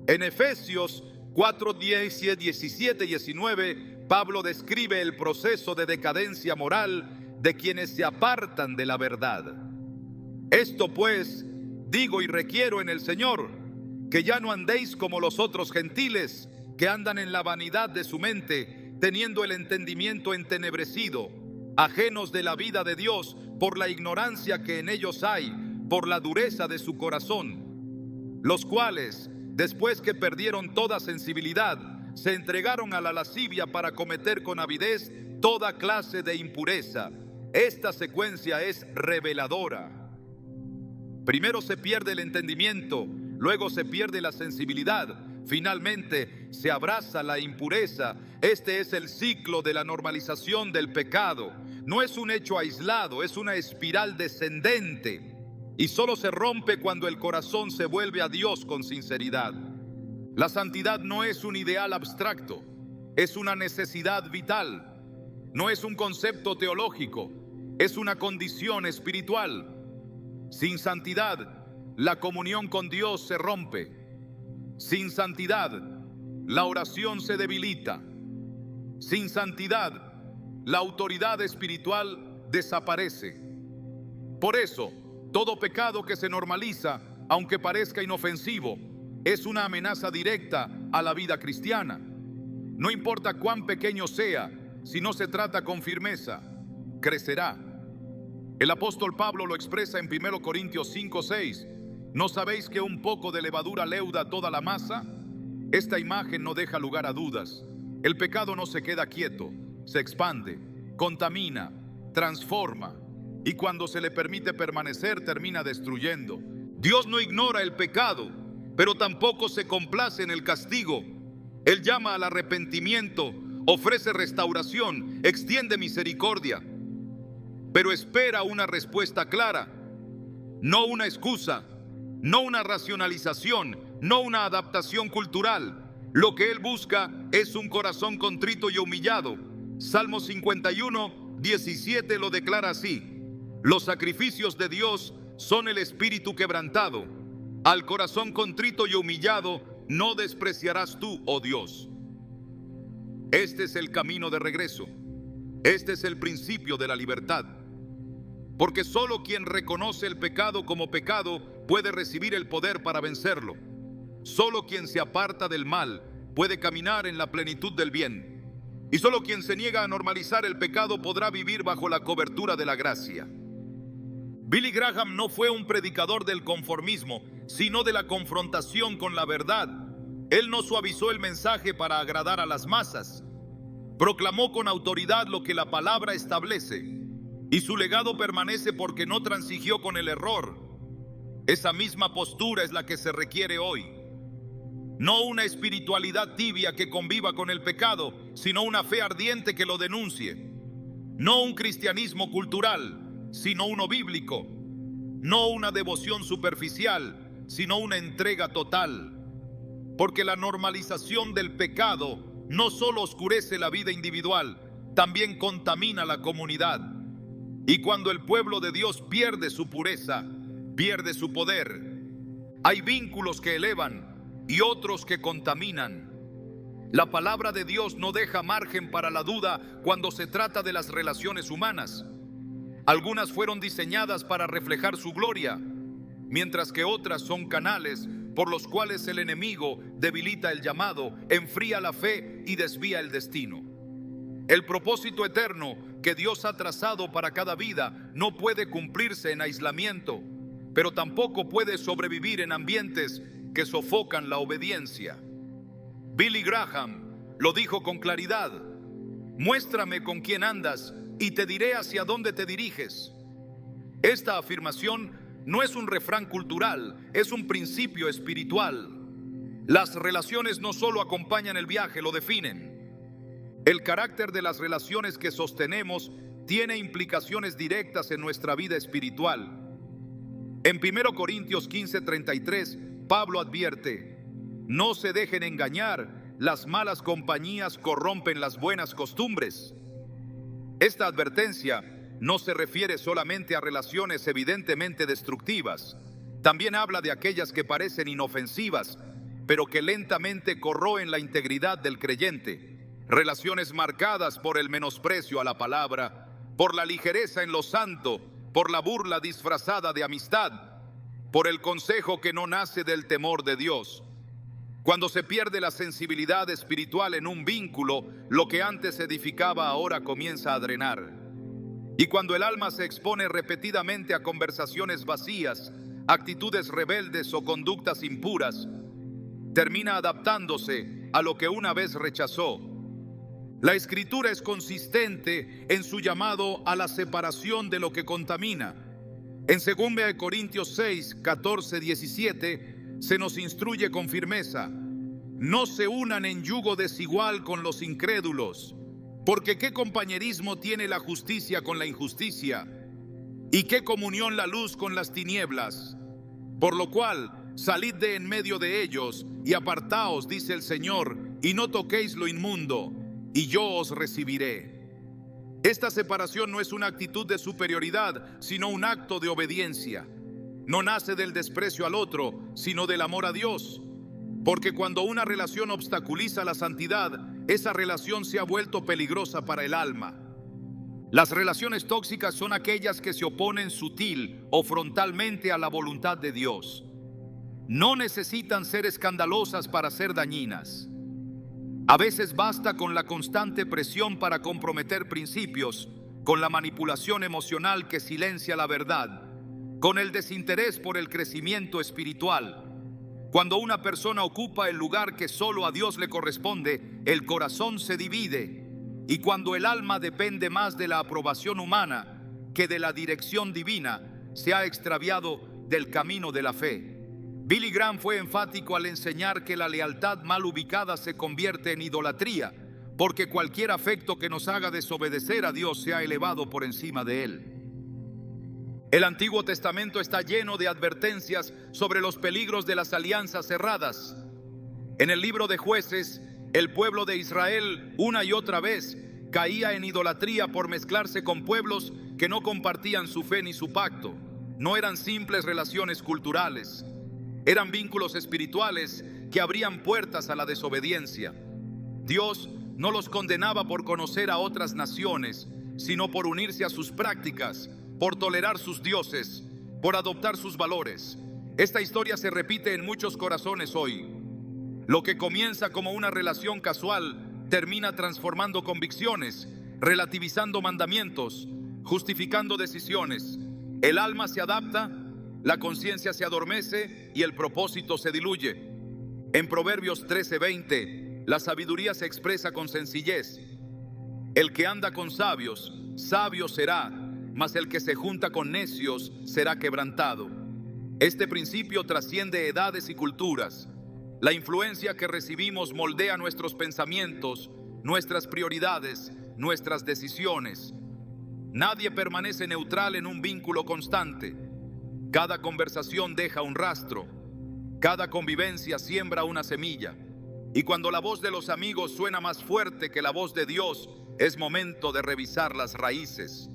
A: En Efesios 4, 10, 17 y 19, Pablo describe el proceso de decadencia moral de quienes se apartan de la verdad. Esto pues, digo y requiero en el Señor, que ya no andéis como los otros gentiles, que andan en la vanidad de su mente, teniendo el entendimiento entenebrecido, ajenos de la vida de Dios por la ignorancia que en ellos hay, por la dureza de su corazón, los cuales, después que perdieron toda sensibilidad, se entregaron a la lascivia para cometer con avidez toda clase de impureza. Esta secuencia es reveladora. Primero se pierde el entendimiento, luego se pierde la sensibilidad, finalmente se abraza la impureza. Este es el ciclo de la normalización del pecado. No es un hecho aislado, es una espiral descendente. Y solo se rompe cuando el corazón se vuelve a Dios con sinceridad. La santidad no es un ideal abstracto, es una necesidad vital. No es un concepto teológico, es una condición espiritual. Sin santidad, la comunión con Dios se rompe. Sin santidad, la oración se debilita. Sin santidad, la autoridad espiritual desaparece. Por eso, todo pecado que se normaliza, aunque parezca inofensivo, es una amenaza directa a la vida cristiana. No importa cuán pequeño sea, si no se trata con firmeza, crecerá. El apóstol Pablo lo expresa en 1 Corintios 5:6. ¿No sabéis que un poco de levadura leuda toda la masa? Esta imagen no deja lugar a dudas. El pecado no se queda quieto, se expande, contamina, transforma, y cuando se le permite permanecer, termina destruyendo. Dios no ignora el pecado, pero tampoco se complace en el castigo. Él llama al arrepentimiento, ofrece restauración, extiende misericordia, pero espera una respuesta clara, no una excusa, no una racionalización, no una adaptación cultural. Lo que Él busca es un corazón contrito y humillado. Salmo 51, 17 lo declara así: los sacrificios de Dios son el espíritu quebrantado. Al corazón contrito y humillado no despreciarás tú, oh Dios. Este es el camino de regreso. Este es el principio de la libertad. Porque solo quien reconoce el pecado como pecado puede recibir el poder para vencerlo. Solo quien se aparta del mal puede caminar en la plenitud del bien. Y solo quien se niega a normalizar el pecado podrá vivir bajo la cobertura de la gracia. Billy Graham no fue un predicador del conformismo, sino de la confrontación con la verdad. Él no suavizó el mensaje para agradar a las masas. Proclamó con autoridad lo que la palabra establece. Y su legado permanece porque no transigió con el error. Esa misma postura es la que se requiere hoy. No una espiritualidad tibia que conviva con el pecado, sino una fe ardiente que lo denuncie. No un cristianismo cultural, sino uno bíblico. No una devoción superficial, sino una entrega total. Porque la normalización del pecado no solo oscurece la vida individual, también contamina la comunidad. Y cuando el pueblo de Dios pierde su pureza, pierde su poder. Hay vínculos que elevan y otros que contaminan. La palabra de Dios no deja margen para la duda cuando se trata de las relaciones humanas. Algunas fueron diseñadas para reflejar su gloria, mientras que otras son canales por los cuales el enemigo debilita el llamado, enfría la fe y desvía el destino. El propósito eterno que Dios ha trazado para cada vida no puede cumplirse en aislamiento, pero tampoco puede sobrevivir en ambientes que sofocan la obediencia. Billy Graham lo dijo con claridad: muéstrame con quién andas y te diré hacia dónde te diriges. Esta afirmación no es un refrán cultural, es un principio espiritual. Las relaciones no solo acompañan el viaje, lo definen. El carácter de las relaciones que sostenemos tiene implicaciones directas en nuestra vida espiritual. En 1 Corintios 15:33, Pablo advierte: no se dejen engañar, las malas compañías corrompen las buenas costumbres. Esta advertencia no se refiere solamente a relaciones evidentemente destructivas. También habla de aquellas que parecen inofensivas, pero que lentamente corroen la integridad del creyente. Relaciones marcadas por el menosprecio a la palabra, por la ligereza en lo santo, por la burla disfrazada de amistad, por el consejo que no nace del temor de Dios. Cuando se pierde la sensibilidad espiritual en un vínculo, lo que antes edificaba ahora comienza a drenar. Y cuando el alma se expone repetidamente a conversaciones vacías, actitudes rebeldes o conductas impuras, termina adaptándose a lo que una vez rechazó. La Escritura es consistente en su llamado a la separación de lo que contamina. En 2 Corintios 6, 14, 17 se nos instruye con firmeza: no se unan en yugo desigual con los incrédulos, porque ¿qué compañerismo tiene la justicia con la injusticia? ¿Y qué comunión la luz con las tinieblas? Por lo cual, salid de en medio de ellos y apartaos, dice el Señor, y no toquéis lo inmundo, y yo os recibiré. Esta separación no es una actitud de superioridad, sino un acto de obediencia. No nace del desprecio al otro, sino del amor a Dios. Porque cuando una relación obstaculiza la santidad, esa relación se ha vuelto peligrosa para el alma. Las relaciones tóxicas son aquellas que se oponen sutil o frontalmente a la voluntad de Dios. No necesitan ser escandalosas para ser dañinas. A veces basta con la constante presión para comprometer principios, con la manipulación emocional que silencia la verdad, con el desinterés por el crecimiento espiritual. Cuando una persona ocupa el lugar que solo a Dios le corresponde, el corazón se divide, y cuando el alma depende más de la aprobación humana que de la dirección divina, se ha extraviado del camino de la fe. Billy Graham fue enfático al enseñar que la lealtad mal ubicada se convierte en idolatría, porque cualquier afecto que nos haga desobedecer a Dios se ha elevado por encima de Él. El Antiguo Testamento está lleno de advertencias sobre los peligros de las alianzas cerradas. En el libro de Jueces, el pueblo de Israel una y otra vez caía en idolatría por mezclarse con pueblos que no compartían su fe ni su pacto. No eran simples relaciones culturales. Eran vínculos espirituales que abrían puertas a la desobediencia. Dios no los condenaba por conocer a otras naciones, sino por unirse a sus prácticas, por tolerar sus dioses, por adoptar sus valores. Esta historia se repite en muchos corazones hoy. Lo que comienza como una relación casual termina transformando convicciones, relativizando mandamientos, justificando decisiones. El alma se adapta, la conciencia se adormece y el propósito se diluye. En Proverbios 13:20, la sabiduría se expresa con sencillez. El que anda con sabios, sabio será, mas el que se junta con necios será quebrantado. Este principio trasciende edades y culturas. La influencia que recibimos moldea nuestros pensamientos, nuestras prioridades, nuestras decisiones. Nadie permanece neutral en un vínculo constante. Cada conversación deja un rastro. Cada convivencia siembra una semilla. Y cuando la voz de los amigos suena más fuerte que la voz de Dios, es momento de revisar las raíces.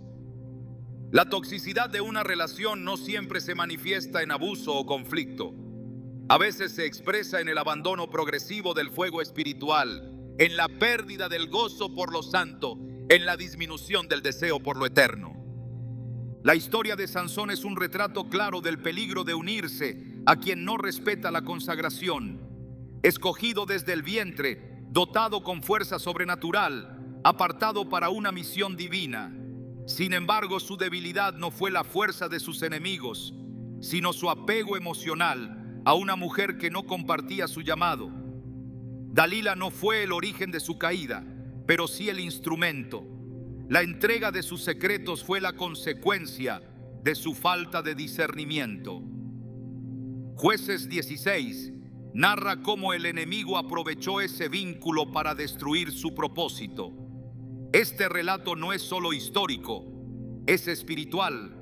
A: La toxicidad de una relación no siempre se manifiesta en abuso o conflicto. A veces se expresa en el abandono progresivo del fuego espiritual, en la pérdida del gozo por lo santo, en la disminución del deseo por lo eterno. La historia de Sansón es un retrato claro del peligro de unirse a quien no respeta la consagración. Escogido desde el vientre, dotado con fuerza sobrenatural, apartado para una misión divina. Sin embargo, su debilidad no fue la fuerza de sus enemigos, sino su apego emocional a una mujer que no compartía su llamado. Dalila no fue el origen de su caída, pero sí el instrumento. La entrega de sus secretos fue la consecuencia de su falta de discernimiento. Jueces 16 narra cómo el enemigo aprovechó ese vínculo para destruir su propósito. Este relato no es solo histórico, es espiritual.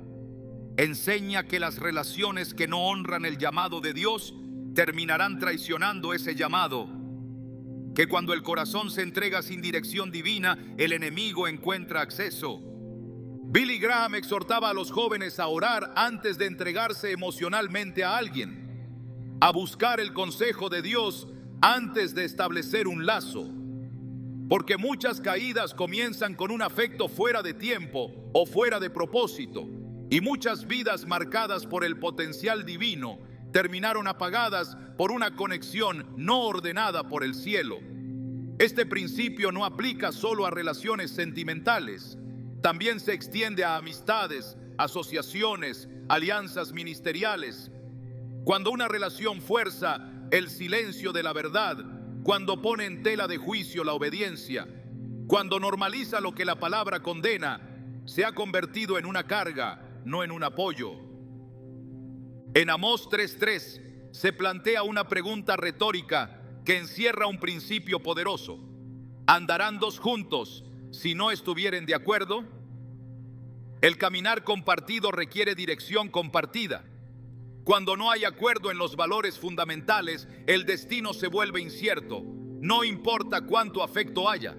A: Enseña que las relaciones que no honran el llamado de Dios terminarán traicionando ese llamado. que cuando el corazón se entrega sin dirección divina, el enemigo encuentra acceso. Billy Graham exhortaba a los jóvenes a orar antes de entregarse emocionalmente a alguien, a buscar el consejo de Dios antes de establecer un lazo, porque muchas caídas comienzan con un afecto fuera de tiempo o fuera de propósito, y muchas vidas marcadas por el potencial divino terminaron apagadas por una conexión no ordenada por el cielo. Este principio no aplica solo a relaciones sentimentales, también se extiende a amistades, asociaciones, alianzas ministeriales. Cuando una relación fuerza el silencio de la verdad, cuando pone en tela de juicio la obediencia, cuando normaliza lo que la palabra condena, se ha convertido en una carga, no en un apoyo. En Amós 3:3 se plantea una pregunta retórica que encierra un principio poderoso. ¿Andarán dos juntos si no estuvieren de acuerdo? El caminar compartido requiere dirección compartida. Cuando no hay acuerdo en los valores fundamentales, el destino se vuelve incierto. No importa cuánto afecto haya.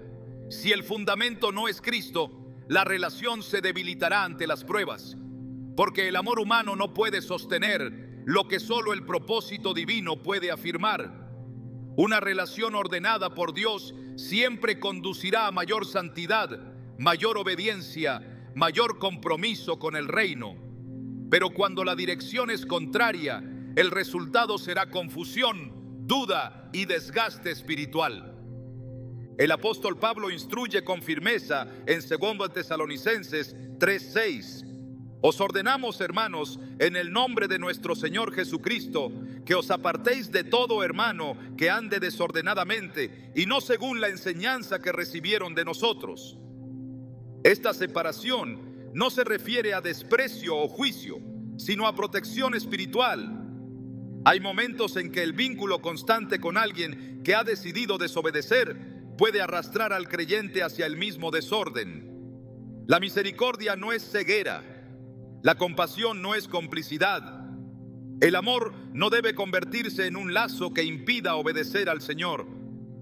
A: Si el fundamento no es Cristo, la relación se debilitará ante las pruebas. Porque el amor humano no puede sostener lo que solo el propósito divino puede afirmar. Una relación ordenada por Dios siempre conducirá a mayor santidad, mayor obediencia, mayor compromiso con el reino. Pero cuando la dirección es contraria, el resultado será confusión, duda y desgaste espiritual. El apóstol Pablo instruye con firmeza en 2 Tesalonicenses 3:6. Os ordenamos, hermanos, en el nombre de nuestro Señor Jesucristo, que os apartéis de todo hermano que ande desordenadamente y no según la enseñanza que recibieron de nosotros. Esta separación no se refiere a desprecio o juicio, sino a protección espiritual. Hay momentos en que el vínculo constante con alguien que ha decidido desobedecer puede arrastrar al creyente hacia el mismo desorden. La misericordia no es ceguera. La compasión no es complicidad. El amor no debe convertirse en un lazo que impida obedecer al Señor.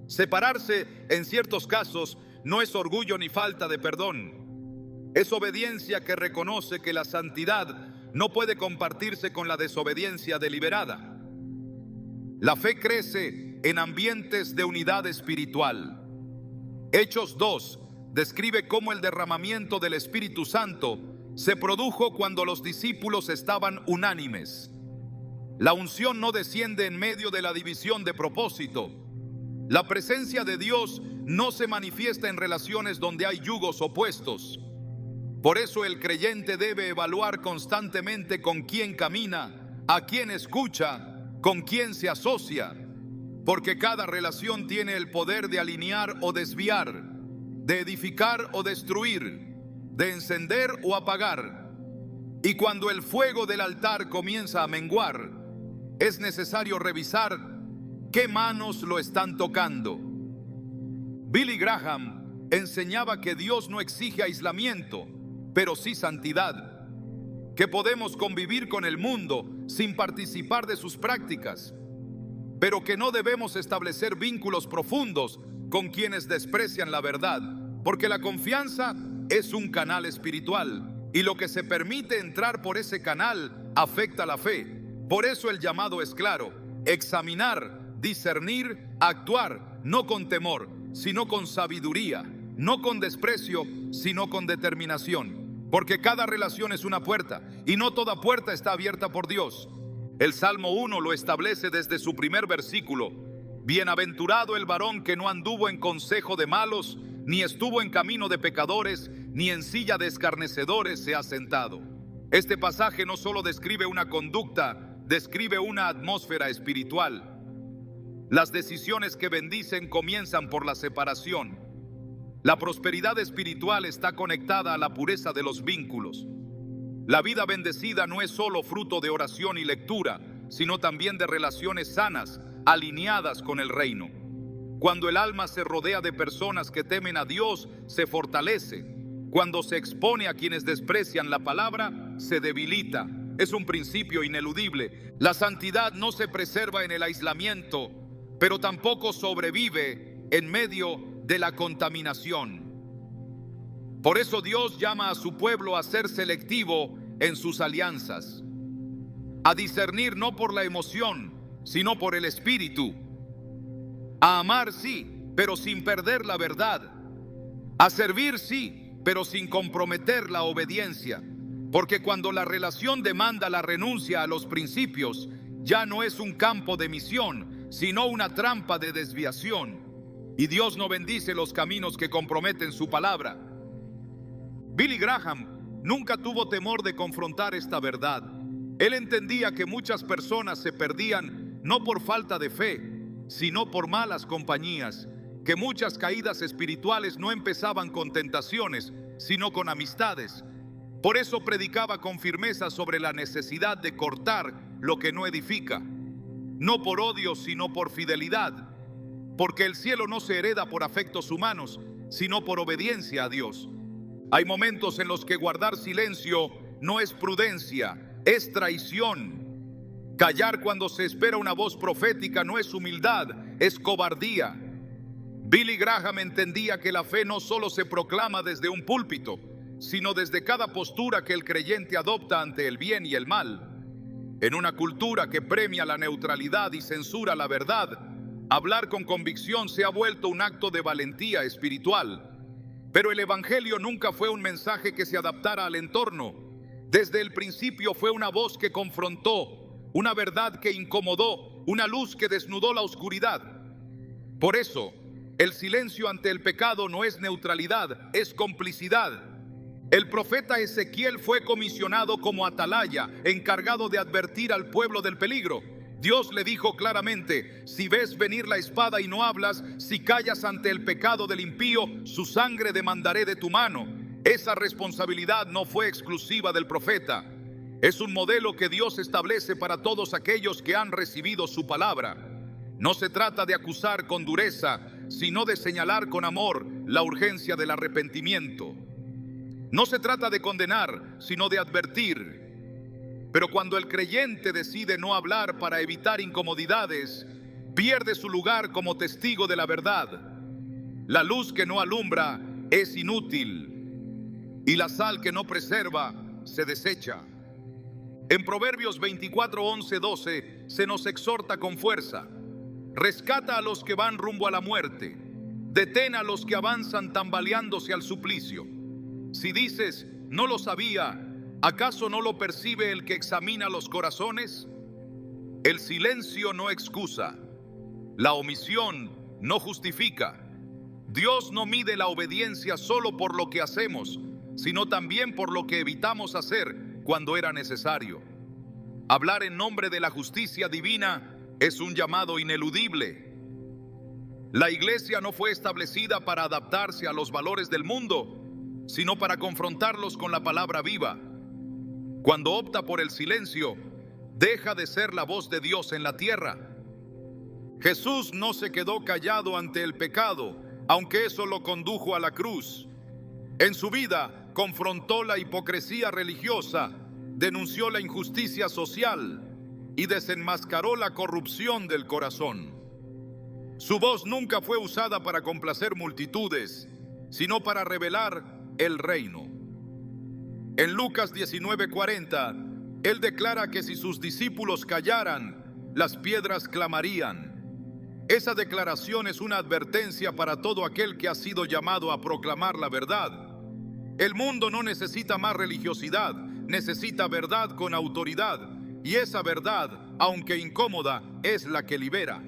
A: Separarse, en ciertos casos, no es orgullo ni falta de perdón. Es obediencia que reconoce que la santidad no puede compartirse con la desobediencia deliberada. La fe crece en ambientes de unidad espiritual. Hechos 2 describe cómo el derramamiento del Espíritu Santo se produjo cuando los discípulos estaban unánimes. La unción no desciende en medio de la división de propósito. La presencia de Dios no se manifiesta en relaciones donde hay yugos opuestos. Por eso el creyente debe evaluar constantemente con quién camina, a quién escucha, con quién se asocia, porque cada relación tiene el poder de alinear o desviar, de edificar o destruir, de encender o apagar. Y cuando el fuego del altar comienza a menguar, es necesario revisar qué manos lo están tocando. Billy Graham enseñaba que Dios no exige aislamiento, pero sí santidad, que podemos convivir con el mundo sin participar de sus prácticas, pero que no debemos establecer vínculos profundos con quienes desprecian la verdad, porque la confianza es un canal espiritual y lo que se permite entrar por ese canal afecta la fe. Por eso el llamado es claro: examinar, discernir, actuar, no con temor, sino con sabiduría, no con desprecio, sino con determinación. Porque cada relación es una puerta y no toda puerta está abierta por Dios. El Salmo 1 lo establece desde su primer versículo: bienaventurado el varón que no anduvo en consejo de malos, ni estuvo en camino de pecadores, ni en silla de escarnecedores se ha sentado. Este pasaje no solo describe una conducta, describe una atmósfera espiritual. Las decisiones que bendicen comienzan por la separación. La prosperidad espiritual está conectada a la pureza de los vínculos. La vida bendecida no es solo fruto de oración y lectura, sino también de relaciones sanas, alineadas con el reino. Cuando el alma se rodea de personas que temen a Dios, se fortalece. Cuando se expone a quienes desprecian la palabra, se debilita. Es un principio ineludible. La santidad no se preserva en el aislamiento, pero tampoco sobrevive en medio de la contaminación. Por eso Dios llama a su pueblo a ser selectivo en sus alianzas, a discernir no por la emoción, sino por el espíritu, a amar sí, pero sin perder la verdad, a servir sí, pero sin comprometer la obediencia, porque cuando la relación demanda la renuncia a los principios, ya no es un campo de misión, sino una trampa de desviación, y Dios no bendice los caminos que comprometen su palabra. Billy Graham nunca tuvo temor de confrontar esta verdad. Él entendía que muchas personas se perdían no por falta de fe, sino por malas compañías, que muchas caídas espirituales no empezaban con tentaciones, sino con amistades. Por eso predicaba con firmeza sobre la necesidad de cortar lo que no edifica, no por odio, sino por fidelidad, porque el cielo no se hereda por afectos humanos, sino por obediencia a Dios. Hay momentos en los que guardar silencio no es prudencia, es traición. Callar cuando se espera una voz profética no es humildad, es cobardía. Billy Graham entendía que la fe no solo se proclama desde un púlpito, sino desde cada postura que el creyente adopta ante el bien y el mal. En una cultura que premia la neutralidad y censura la verdad, hablar con convicción se ha vuelto un acto de valentía espiritual. Pero el Evangelio nunca fue un mensaje que se adaptara al entorno. Desde el principio fue una voz que confrontó, una verdad que incomodó, una luz que desnudó la oscuridad. Por eso, el silencio ante el pecado no es neutralidad, es complicidad. El profeta Ezequiel fue comisionado como atalaya, encargado de advertir al pueblo del peligro. Dios le dijo claramente: si ves venir la espada y no hablas, si callas ante el pecado del impío, su sangre demandaré de tu mano. Esa responsabilidad no fue exclusiva del profeta. Es un modelo que Dios establece para todos aquellos que han recibido su palabra. No se trata de acusar con dureza, sino de señalar con amor la urgencia del arrepentimiento. No se trata de condenar, sino de advertir. Pero cuando el creyente decide no hablar para evitar incomodidades, pierde su lugar como testigo de la verdad. La luz que no alumbra es inútil, y la sal que no preserva se desecha. En Proverbios 24, 11, 12 se nos exhorta con fuerza: rescata a los que van rumbo a la muerte, detén a los que avanzan tambaleándose al suplicio. Si dices, no lo sabía, ¿acaso no lo percibe el que examina los corazones? El silencio no excusa, la omisión no justifica. Dios no mide la obediencia solo por lo que hacemos, sino también por lo que evitamos hacer cuando era necesario. Hablar en nombre de la justicia divina es un llamado ineludible. La iglesia no fue establecida para adaptarse a los valores del mundo, sino para confrontarlos con la palabra viva. Cuando opta por el silencio, deja de ser la voz de Dios en la tierra. Jesús no se quedó callado ante el pecado, aunque eso lo condujo a la cruz. En su vida confrontó la hipocresía religiosa, denunció la injusticia social y desenmascaró la corrupción del corazón. Su voz nunca fue usada para complacer multitudes, sino para revelar el reino. En Lucas 19:40, él declara que si sus discípulos callaran, las piedras clamarían. Esa declaración es una advertencia para todo aquel que ha sido llamado a proclamar la verdad. El mundo no necesita más religiosidad, necesita verdad con autoridad, y esa verdad, aunque incómoda, es la que libera.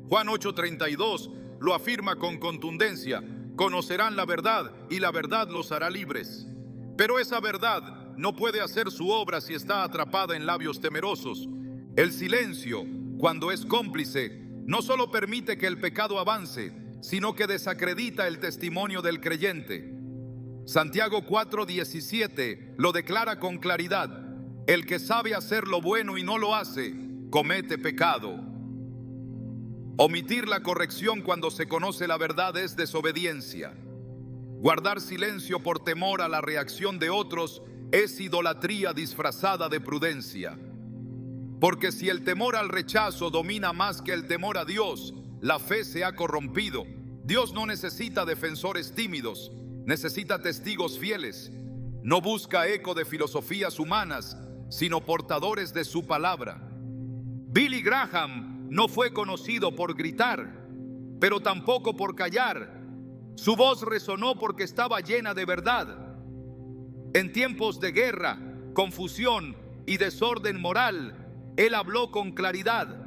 A: Juan 8:32 lo afirma con contundencia: conocerán la verdad y la verdad los hará libres. Pero esa verdad no puede hacer su obra si está atrapada en labios temerosos. El silencio, cuando es cómplice, no solo permite que el pecado avance, sino que desacredita el testimonio del creyente. Santiago 4:17 lo declara con claridad: el que sabe hacer lo bueno y no lo hace, comete pecado. Omitir la corrección cuando se conoce la verdad es desobediencia. Guardar silencio por temor a la reacción de otros es idolatría disfrazada de prudencia. Porque si el temor al rechazo domina más que el temor a Dios, la fe se ha corrompido Dios no necesita defensores tímidos, necesita testigos fieles. No busca eco de filosofías humanas, sino portadores de su palabra. Billy Graham no fue conocido por gritar, pero tampoco por callar. Su voz resonó porque estaba llena de verdad. En tiempos de guerra, confusión y desorden moral, él habló con claridad.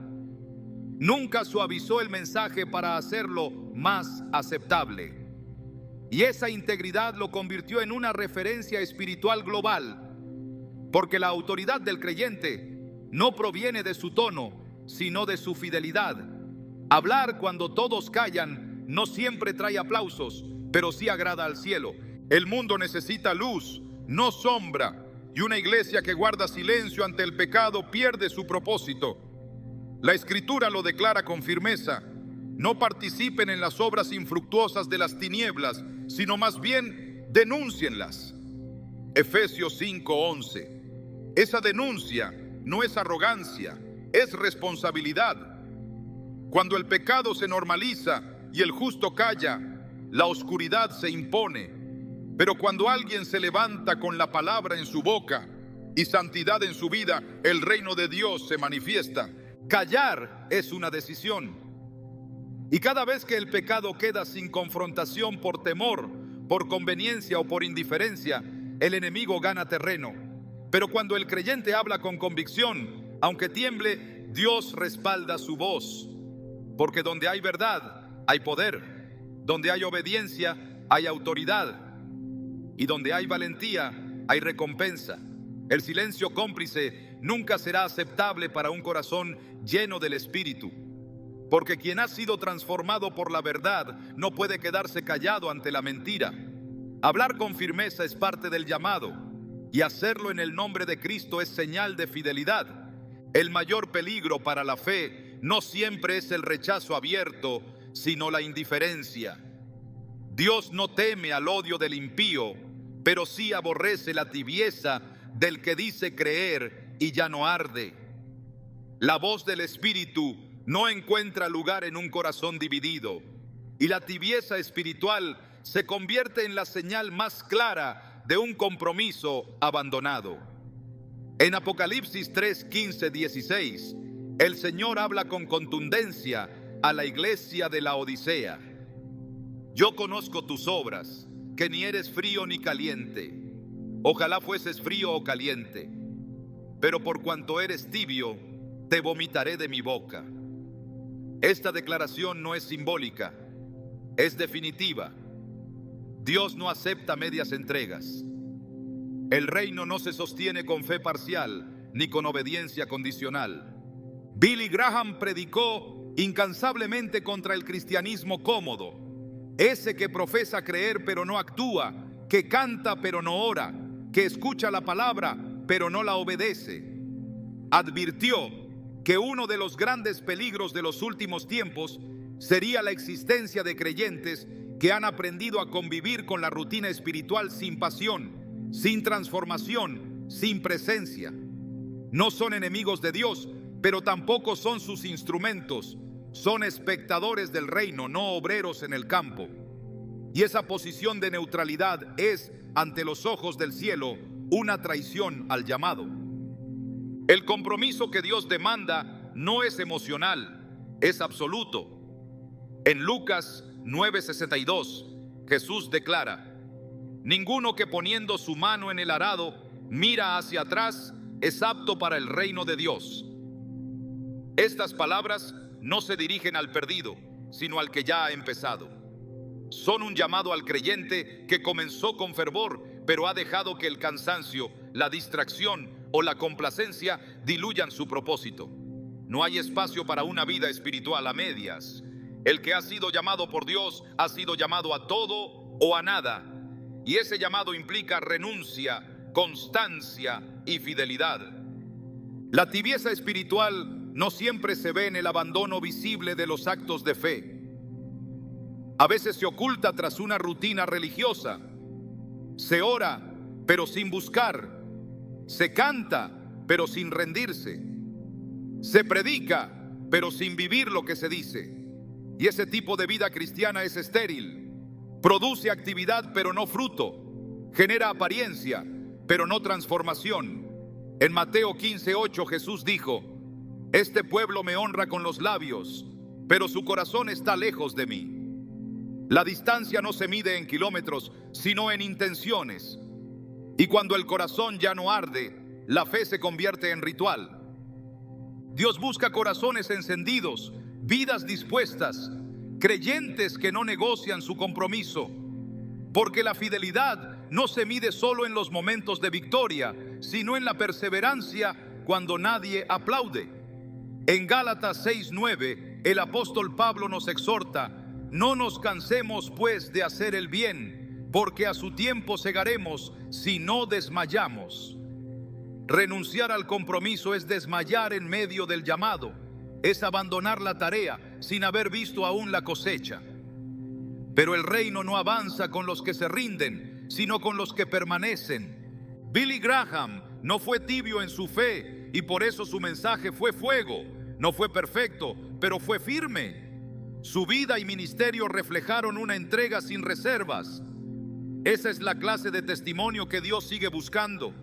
A: Nunca suavizó el mensaje para hacerlo más aceptable. Y esa integridad lo convirtió en una referencia espiritual global, porque la autoridad del creyente no proviene de su tono, sino de su fidelidad. Hablar cuando todos callan no siempre trae aplausos, pero sí agrada al cielo. El mundo necesita luz, no sombra, y una iglesia que guarda silencio ante el pecado pierde su propósito. La Escritura lo declara con firmeza: no participen en las obras infructuosas de las tinieblas, sino más bien denúncienlas. Efesios 5:11. Esa denuncia no es arrogancia, es responsabilidad. Cuando el pecado se normaliza y el justo calla, la oscuridad se impone. Pero cuando alguien se levanta con la palabra en su boca y santidad en su vida, el reino de Dios se manifiesta. Callar es una decisión. Y cada vez que el pecado queda sin confrontación por temor, por conveniencia o por indiferencia, el enemigo gana terreno. Pero cuando el creyente habla con convicción, aunque tiemble, Dios respalda su voz. Porque donde hay verdad, hay poder. Donde hay obediencia, hay autoridad. Y donde hay valentía, hay recompensa. El silencio cómplice nunca será aceptable para un corazón lleno del Espíritu. Porque quien ha sido transformado por la verdad no puede quedarse callado ante la mentira. Hablar con firmeza es parte del llamado, y hacerlo en el nombre de Cristo es señal de fidelidad. El mayor peligro para la fe no siempre es el rechazo abierto, sino la indiferencia. Dios no teme al odio del impío, pero sí aborrece la tibieza del que dice creer y ya no arde. La voz del Espíritu no encuentra lugar en un corazón dividido, y la tibieza espiritual se convierte en la señal más clara de un compromiso abandonado. En Apocalipsis 3, 15, 16, el Señor habla con contundencia a la iglesia de la Odisea. Yo conozco tus obras, que ni eres frío ni caliente. Ojalá fueses frío o caliente, pero por cuanto eres tibio, te vomitaré de mi boca. Esta declaración no es simbólica, es definitiva. Dios no acepta medias entregas. El reino no se sostiene con fe parcial ni con obediencia condicional. Billy Graham predicó incansablemente contra el cristianismo cómodo, ese que profesa creer pero no actúa, que canta pero no ora, que escucha la palabra pero no la obedece. Advirtió que uno de los grandes peligros de los últimos tiempos sería la existencia de creyentes que han aprendido a convivir con la rutina espiritual sin pasión, sin transformación, sin presencia. No son enemigos de Dios, pero tampoco son sus instrumentos. Son espectadores del reino, no obreros en el campo. Y esa posición de neutralidad es, ante los ojos del cielo, una traición al llamado. El compromiso que Dios demanda no es emocional, es absoluto. En Lucas 9:62, Jesús declara: ninguno que poniendo su mano en el arado mira hacia atrás es apto para el reino de Dios. Estas palabras no se dirigen al perdido, sino al que ya ha empezado. Son un llamado al creyente que comenzó con fervor, pero ha dejado que el cansancio, la distracción o la complacencia diluyan su propósito. No hay espacio para una vida espiritual a medias. El que ha sido llamado por Dios ha sido llamado a todo o a nada. Y ese llamado implica renuncia, constancia y fidelidad. La tibieza espiritual no siempre se ve en el abandono visible de los actos de fe. A veces se oculta tras una rutina religiosa. Se ora, pero sin buscar. Se canta, pero sin rendirse. Se predica, pero sin vivir lo que se dice. Y ese tipo de vida cristiana es estéril. Produce actividad pero no fruto. Genera apariencia pero no transformación. En Mateo 15:8 Jesús dijo: este pueblo me honra con los labios, pero su corazón está lejos de mí. La distancia no se mide en kilómetros, sino en intenciones. Y cuando el corazón ya no arde, la fe se convierte en ritual. Dios busca corazones encendidos, vidas dispuestas, creyentes que no negocian su compromiso, porque la fidelidad no se mide solo en los momentos de victoria, sino en la perseverancia cuando nadie aplaude. En Gálatas 6:9, el apóstol Pablo nos exhorta: no nos cansemos pues de hacer el bien, porque a su tiempo segaremos si no desmayamos. Renunciar al compromiso es desmayar en medio del llamado, es abandonar la tarea sin haber visto aún la cosecha. Pero el reino no avanza con los que se rinden, sino con los que permanecen. Billy Graham no fue tibio en su fe y por eso su mensaje fue fuego. No fue perfecto, pero fue firme. Su vida y ministerio reflejaron una entrega sin reservas. Esa es la clase de testimonio que Dios sigue buscando.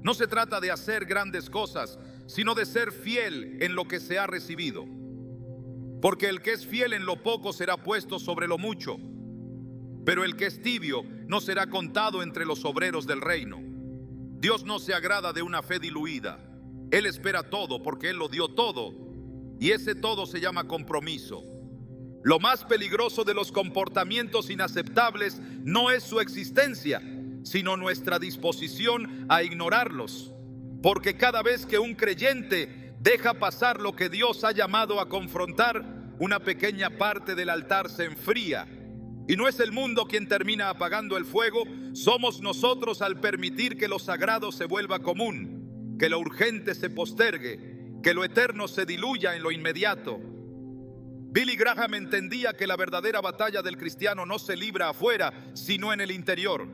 A: No se trata de hacer grandes cosas, sino de ser fiel en lo que se ha recibido. Porque el que es fiel en lo poco será puesto sobre lo mucho, pero el que es tibio no será contado entre los obreros del reino. Dios no se agrada de una fe diluida. Él espera todo porque Él lo dio todo, y ese todo se llama compromiso. Lo más peligroso de los comportamientos inaceptables no es su existencia, sino nuestra disposición a ignorarlos. Porque cada vez que un creyente deja pasar lo que Dios ha llamado a confrontar, una pequeña parte del altar se enfría. Y no es el mundo quien termina apagando el fuego, somos nosotros al permitir que lo sagrado se vuelva común, que lo urgente se postergue, que lo eterno se diluya en lo inmediato. Billy Graham entendía que la verdadera batalla del cristiano no se libra afuera, sino en el interior.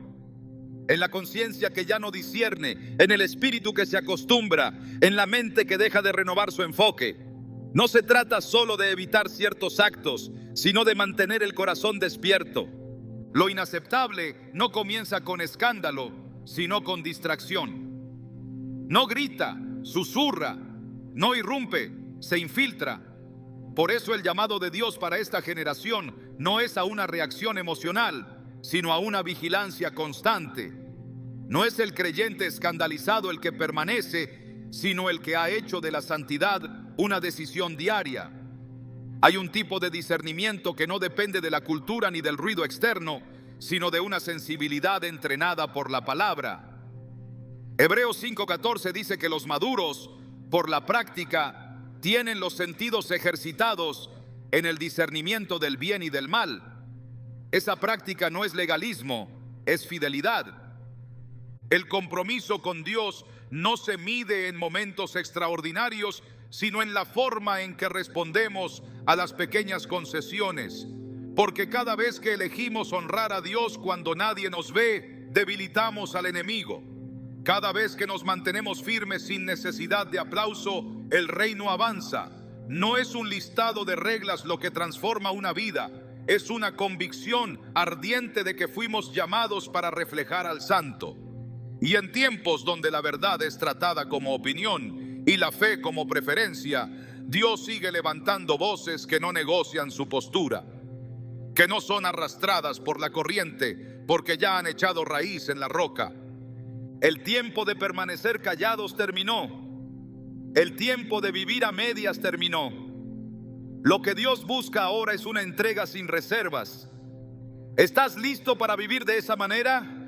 A: En la conciencia que ya no discierne, en el espíritu que se acostumbra, en la mente que deja de renovar su enfoque. No se trata solo de evitar ciertos actos, sino de mantener el corazón despierto. Lo inaceptable no comienza con escándalo, sino con distracción. No grita, susurra, no irrumpe, se infiltra. Por eso el llamado de Dios para esta generación no es a una reacción emocional, sino a una vigilancia constante. No es el creyente escandalizado el que permanece, sino el que ha hecho de la santidad una decisión diaria. Hay un tipo de discernimiento que no depende de la cultura ni del ruido externo, sino de una sensibilidad entrenada por la palabra. Hebreos 5:14 dice que los maduros, por la práctica, tienen los sentidos ejercitados en el discernimiento del bien y del mal. Esa práctica no es legalismo, es fidelidad. El compromiso con Dios no se mide en momentos extraordinarios, sino en la forma en que respondemos a las pequeñas concesiones. Porque cada vez que elegimos honrar a Dios cuando nadie nos ve, debilitamos al enemigo. Cada vez que nos mantenemos firmes sin necesidad de aplauso, el reino avanza. No es un listado de reglas lo que transforma una vida, es una convicción ardiente de que fuimos llamados para reflejar al Santo. Y en tiempos donde la verdad es tratada como opinión y la fe como preferencia, Dios sigue levantando voces que no negocian su postura, que no son arrastradas por la corriente porque ya han echado raíz en la roca. El tiempo de permanecer callados terminó. El tiempo de vivir a medias terminó. Lo que Dios busca ahora es una entrega sin reservas. ¿Estás listo para vivir de esa manera?